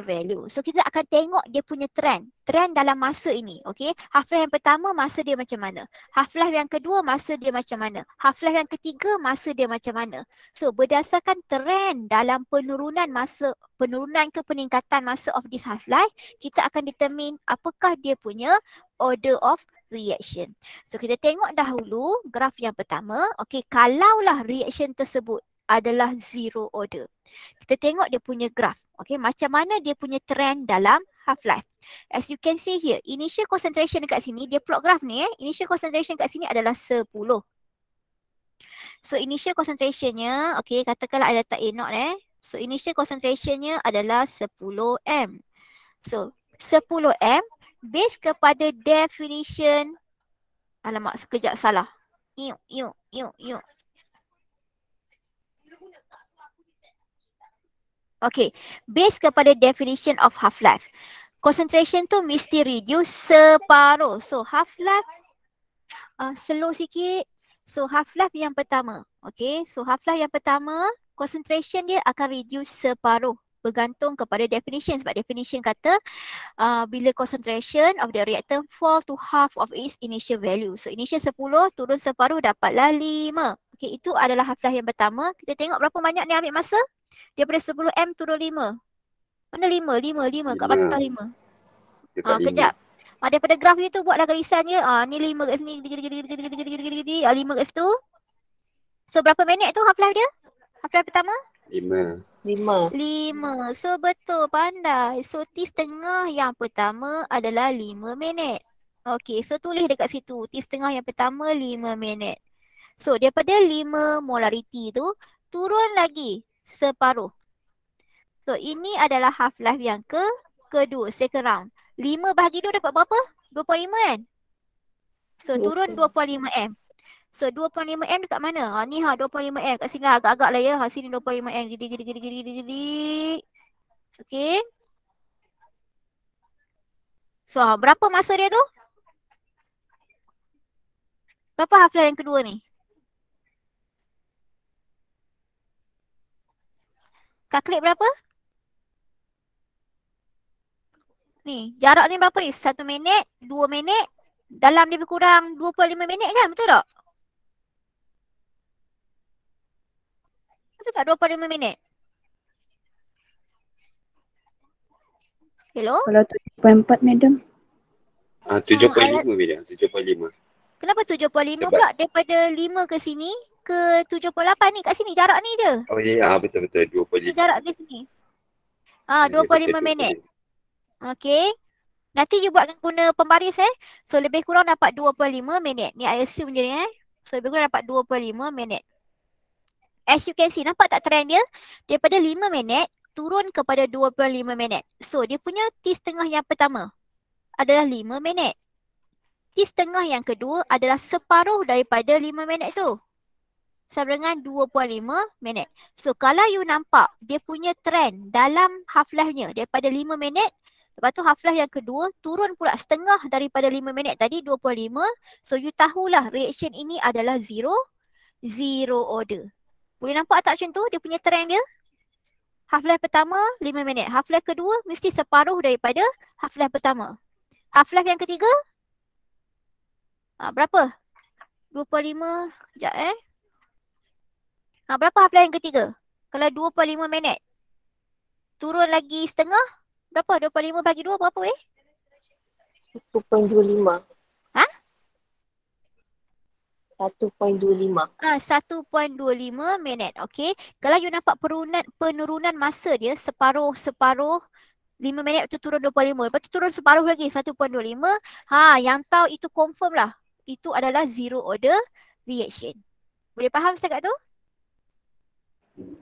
value. So kita akan tengok dia punya trend dalam masa ini. Okay, half-life yang pertama masa dia macam mana, half-life yang kedua masa dia macam mana, half-life yang ketiga masa dia macam mana. So berdasarkan trend dalam penurunan ke peningkatan masa of this half-life, kita akan determine apakah dia punya order of reaction. So kita tengok dahulu graf yang pertama. Okay, kalaulah reaction tersebut adalah zero order, kita tengok dia punya graf. Okay, macam mana dia punya trend dalam half-life. As you can see here, initial concentration dekat sini, dia plot graf ni initial concentration dekat sini adalah 10. So initial concentrationnya, okay, katakanlah ada letak A naught So initial concentrationnya adalah 10 M. So 10 M based kepada definition, alamak sekejap salah. Yuk. Okay, based kepada definition of half-life, concentration tu mesti reduce separuh. So half-life, slow sikit. So half-life yang pertama, okay, so half-life yang pertama, concentration dia akan reduce separuh. Bergantung kepada definition. Sebab definition kata bila concentration of the reactant fall to half of its initial value. So initial 10, turun separuh dapatlah 5. Okay, itu adalah half-life yang pertama. Kita tengok berapa banyak ni ambil masa. Daripada 10 M turun 5. Mana 5 kat belakang 5. Kejap. Daripada graf ni tu buatlah garisan je. Ni 5 kat sini. 5 kat situ. So berapa minit tu half-life dia? Half-life pertama? 5. 5. So betul, pandai. So T setengah yang pertama adalah 5 minit. Okay, so tulis dekat situ. T setengah yang pertama 5 minit. So daripada 5 molarity tu turun lagi separuh. So ini adalah half-life yang kedua, second round. 5 bahagi 2 dapat berapa? 25 kan? So turun 25 M. So 25 M dekat mana? Ni 25 M kat sini lah, agak-agak lah ya. Sini 25 M. Gidi. Okay. So berapa masa dia tu? Berapa half-life yang kedua ni? Kalkulate berapa? Ni, jarak ni berapa ni? 1 minit, 2 minit. Dalam lebih kurang 25 minit kan? Betul tak? Betul tak 25 minit? Hello? Kalau 7.4 madam. 7.5 Miriam, 7.5. Kenapa 75 Sebab- pula? Daripada 5 ke sini ke 78 ni kat sini, jarak ni je. Oh ya, betul-betul Ni 2.5. jarak di sini. 25 minit. Okay. Nanti you buatkan guna pembaris So lebih kurang dapat 25 minit. Ni I assume je ni So lebih kurang dapat 25 minit. As you can see, nampak tak trend dia? Daripada 5 minit turun kepada 25 minit. So dia punya T setengah yang pertama adalah 5 minit. T setengah yang kedua adalah separuh daripada 5 minit tu. Sama dengan 25 minit. So kalau you nampak dia punya trend dalam half-life-nya daripada 5 minit, lepas tu half-life yang kedua turun pula setengah daripada 5 minit tadi 25. So you tahulah reaction ini adalah zero order. Boleh nampak tak macam tu dia punya trend dia? Half-life pertama 5 minit. Half-life kedua mesti separuh daripada half-life pertama. Half-life yang ketiga berapa? 25. Sekejap berapa half-life yang ketiga? Kalau 25 minit turun lagi setengah, berapa? 25 bagi 2 berapa 1.25. 1.25. 1.25 minit. Okay. Kalau you nampak penurunan masa dia separuh 5 minit tu turun 25. Lepas tu turun separuh lagi 1.25. Yang tahu itu confirm lah. Itu adalah zero order reaction. Boleh faham setakat tu?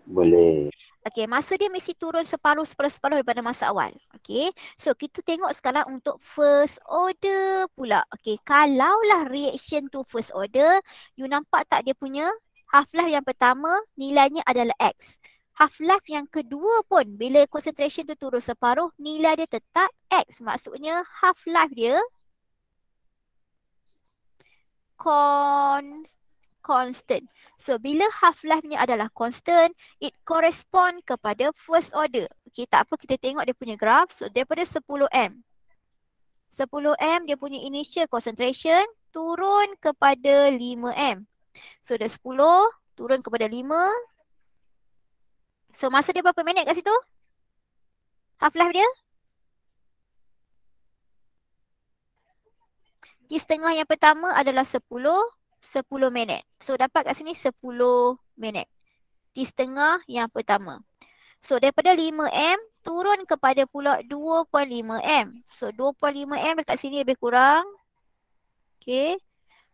Boleh. Okay, masa dia mesti turun separuh daripada masa awal. Okay, so kita tengok sekarang untuk first order pula. Okay, kalaulah reaction tu first order, you nampak tak dia punya half-life yang pertama nilainya adalah X. Half-life yang kedua pun bila concentration tu turun separuh, nilai dia tetap X. Maksudnya half-life dia constant. So, bila half-life-nya adalah constant, it correspond kepada first order. Okay, tak apa, kita tengok dia punya graph. So, daripada 10M. 10M dia punya initial concentration turun kepada 5M. So, dari 10 turun kepada 5. So, masa dia berapa minit kat situ? Half-life dia? T setengah yang pertama adalah 10 minit. So dapat kat sini 10 minit. T setengah yang pertama. So daripada 5M turun kepada pula 2.5M. So 2.5M dekat sini lebih kurang. Okay.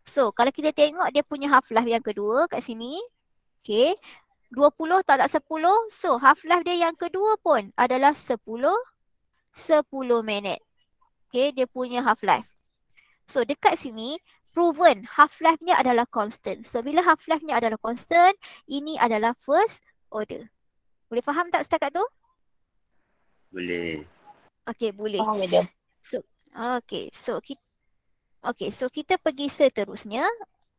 So kalau kita tengok dia punya half-life yang kedua kat sini. Okay. 20 tak ada 10. So half-life dia yang kedua pun adalah 10 minit. Okay. Dia punya half-life. So dekat sini proven half-life-nya adalah constant. So bila half-life-nya adalah constant, ini adalah first order. Boleh faham tak setakat tu? Boleh. Okay, boleh. Faham, madam. So kita pergi seterusnya.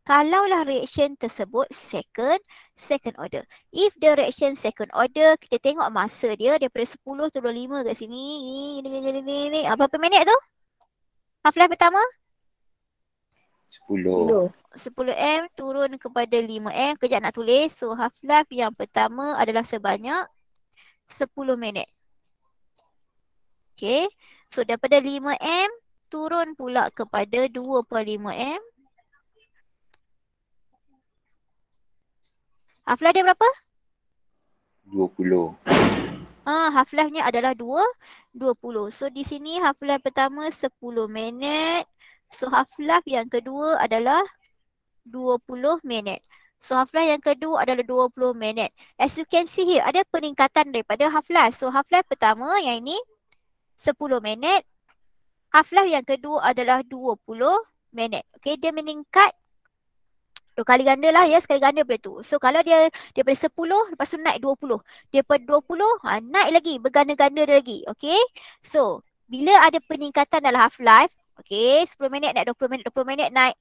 Kalaulah reaction tersebut second order. If the reaction second order, kita tengok masa dia daripada 10 turun 5 kat sini. Berapa minit tu? Half-life pertama? 10M turun kepada 5M. Kejap nak tulis. So half-life yang pertama adalah sebanyak 10 minit. Okay. So daripada 5M turun pula kepada 2.5M. Half-life dia berapa? 20. Half-life-nya adalah 20. So di sini half-life pertama 10 minit. So half-life yang kedua adalah 20 minit. So half-life yang kedua adalah 20 minit. As you can see here, ada peningkatan daripada half-life. So half-life pertama yang ini 10 minit. Half-life yang kedua adalah 20 minit. Okay, dia meningkat 2 kali ganda lah ya, sekali ganda boleh tu. So kalau dia daripada 10, lepas tu naik 20. Daripada 20, naik lagi, berganda-ganda dia lagi. Okay, so bila ada peningkatan dalam half-life, okay, 10 minit naik 20 minit, 20 minit naik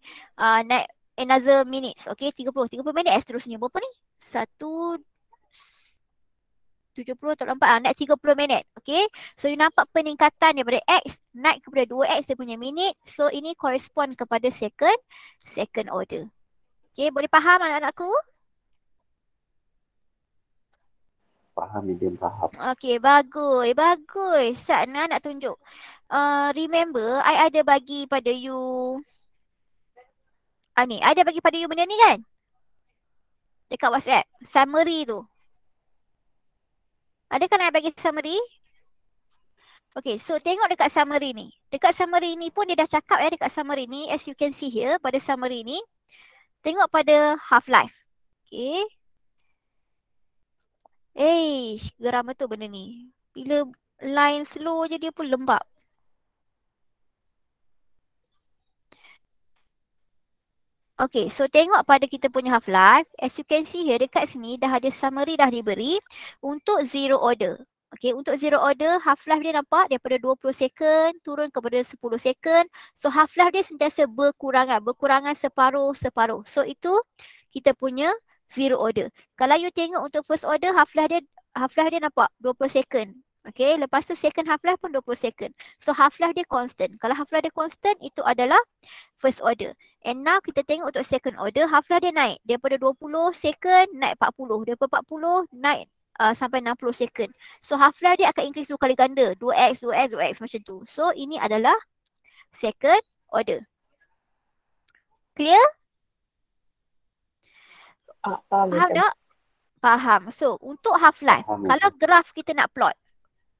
another minutes. Okay, 30 minit seterusnya. Berapa ni? 70 atau 4, naik 30 minit. Okay, so you nampak peningkatan daripada X naik kepada 2X dia punya minit. So ini correspond kepada second order. Okay, boleh faham anak-anakku? Faham, medium faham. Okay, bagus. Sana nak tunjuk. Remember, I ada bagi pada you. Ni, I ada bagi pada you benda ni kan? Dekat WhatsApp. Summary tu. Adakah nak bagi summary? Okay, so tengok dekat summary ni. Dekat summary ni pun dia dah cakap dekat summary ni. As you can see here, pada summary ni. Tengok pada half-life. Okay. Geram betul benda ni. Bila line slow je dia pun lembab. Okay, so tengok pada kita punya half-life. As you can see here, dekat sini dah ada summary dah diberi untuk zero order. Okay, untuk zero order, half-life dia nampak daripada 20 second turun kepada 10 second. So half-life dia sentiasa berkurangan separuh. So itu kita punya zero order. Kalau you tengok untuk first order, half-life dia nampak 20 second. Okay, lepas tu second half-life pun 20 second. So half-life dia constant. Kalau half-life dia constant, itu adalah first order. And now kita tengok untuk second order, half-life dia naik. Daripada 20 second naik 40. Daripada 40 naik sampai 60 second. So half-life dia akan increase 2 kali ganda. 2x macam tu. So ini adalah second order. Clear? Faham Faham madam. tak? Faham. So, untuk half-life, Faham, kalau graf kita nak plot,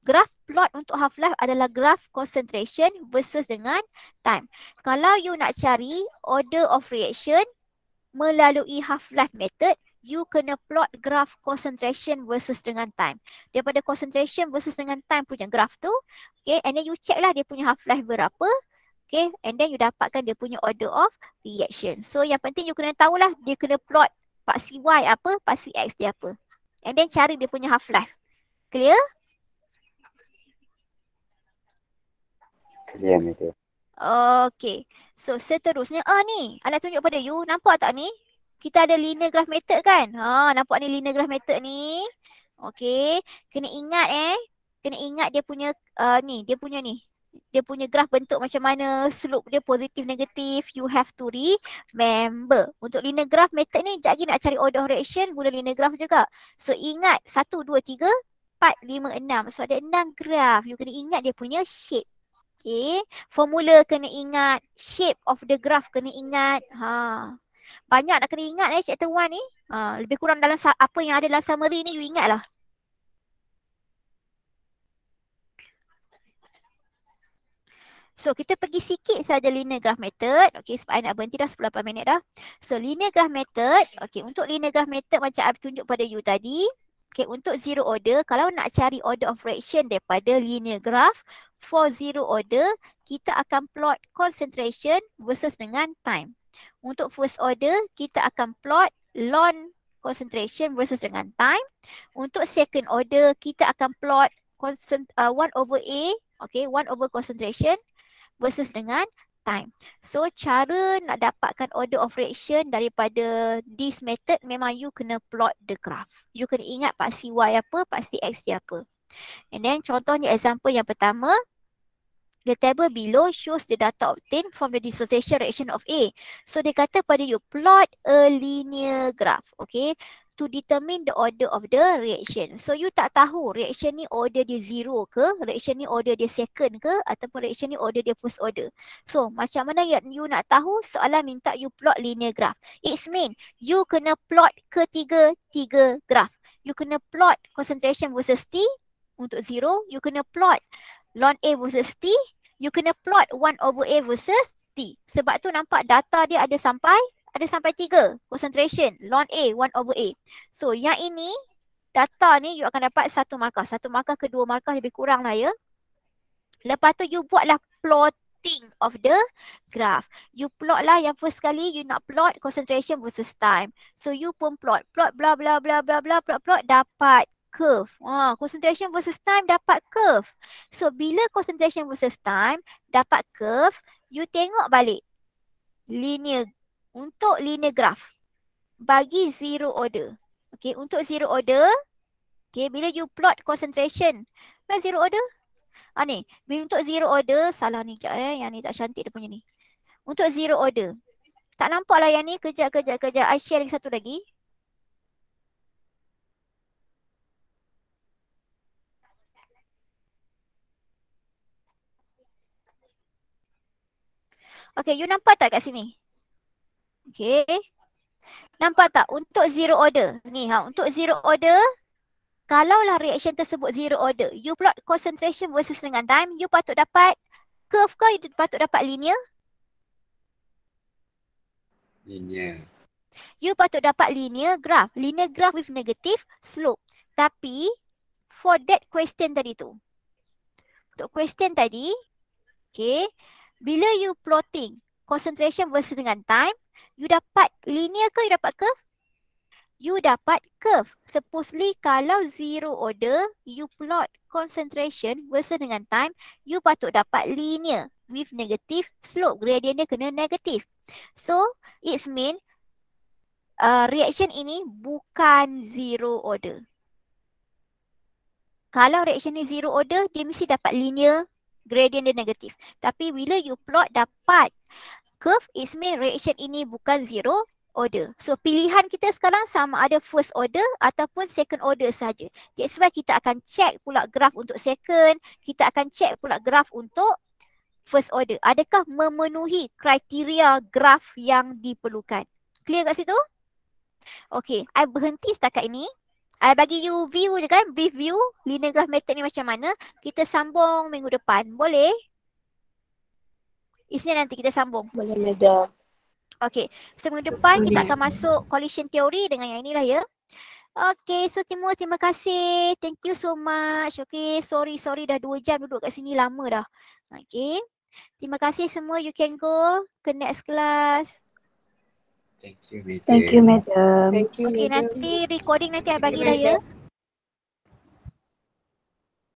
graf plot untuk half-life adalah graf concentration versus dengan time. Kalau you nak cari order of reaction melalui half-life method, you kena plot graf concentration versus dengan time. Daripada concentration versus dengan time punya graf tu, okay, and then you check lah dia punya half-life berapa, okay, and then you dapatkan dia punya order of reaction. So, yang penting you kena tahulah dia kena plot paksi Y apa, paksi X dia apa. And then cari dia punya half-life. Clear? Clear, madam. Okay. So, seterusnya, ni, anak tunjuk pada you. Nampak tak ni? Kita ada linear graph method kan? Nampak ni linear graph method ni? Okay. Kena ingat Kena ingat dia punya, ni. Dia punya graf bentuk macam mana, slope dia positif, negatif. You have to remember. Untuk linear graph method ni, sekejap lagi nak cari order of reaction, guna linear graph juga. So, ingat 1, 2, 3, 4, 5, 6. So, ada 6 graph. You kena ingat dia punya shape. Okay. Formula kena ingat. Shape of the graph kena ingat. Banyak nak kena ingat chapter 1 ni. Lebih kurang dalam apa yang ada dalam summary ni, you ingat lah. So, kita pergi sikit saja linear graph method. Okay, sebab I nak berhenti dah 18 minit dah. So, linear graph method. Okay, untuk linear graph method macam I tunjuk pada you tadi. Okay, untuk zero order, kalau nak cari order of reaction daripada linear graph, for zero order, kita akan plot concentration versus dengan time. Untuk first order, kita akan plot ln concentration versus dengan time. Untuk second order, kita akan plot 1/A, okay, 1/. Concentration versus dengan time. So, cara nak dapatkan order of reaction daripada this method, memang you kena plot the graph. You kena ingat paksi Y apa, paksi X dia apa. And then, contohnya example yang pertama, the table below shows the data obtained from the dissociation reaction of A. So, dia kata pada you, plot a linear graph, okay, to determine the order of the reaction. So, you tak tahu reaction ni order dia 0 ke, reaction ni order dia second ke, ataupun reaction ni order dia first order. So, macam mana yang you nak tahu? Soalan minta you plot linear graph. It means you kena plot ketiga graph. You kena plot concentration versus T untuk 0. You kena plot ln A versus T. You kena plot 1/A versus T. Sebab tu nampak data dia ada sampai 3 concentration ln A 1/A. So yang ini data ni you akan dapat 1 markah. 1 markah ke 2 markah lebih kurang lah ya. Lepas tu you buatlah plotting of the graph. You plot lah yang first kali you nak plot concentration versus time. So you pun plot bla bla bla bla bla plot dapat curve. Concentration versus time dapat curve. So bila concentration versus time dapat curve, you tengok balik linear. Untuk linear graph, bagi zero order. Okay, untuk zero order, okay, bila you plot concentration, mana zero order? Ni, bila untuk zero order, salah ni kejap yang ni tak cantik dia punya ni. Untuk zero order, tak nampak lah yang ni, kejap. I share lagi satu lagi. Okay, you nampak tak kat sini? Okay. Nampak tak? Untuk zero order. Ni untuk zero order, kalaulah reaction tersebut zero order, you plot concentration versus dengan time, you patut dapat curve ke you patut dapat linear? Linear. You patut dapat linear graph. Linear graph with negative slope. Tapi, for that question tadi tu. Untuk question tadi, okay, bila you plotting concentration versus dengan time, you dapat linear ke you dapat curve? You dapat curve. Supposedly kalau zero order, you plot concentration versus dengan time, you patut dapat linear with negative slope. Gradient dia kena negatif. So, it means reaction ini bukan zero order. Kalau reaction ni zero order, dia mesti dapat linear, gradient dia negatif. Tapi bila you plot dapat curve, it means reaction ini bukan zero order. So pilihan kita sekarang sama ada first order ataupun second order saja. That's why kita akan check pula graf untuk second, kita akan check pula graf untuk first order. Adakah memenuhi kriteria graf yang diperlukan? Clear kat situ? Okay, I berhenti setakat ini. I bagi you view je kan, brief view linear graph method ni macam mana. Kita sambung minggu depan. Boleh? Isnin nanti kita sambung. Boleh madam. Okay, so minggu depan kita akan masuk collision theory dengan yang inilah ya. Okay, so terima kasih. Thank you so much. Okay, sorry dah 2 jam duduk kat sini, lama dah. Okay, terima kasih semua. You can go ke next class. Thank you, madam. Thank you, madam. Thank you Okay, madam. nanti recording nanti I bagi dah ya.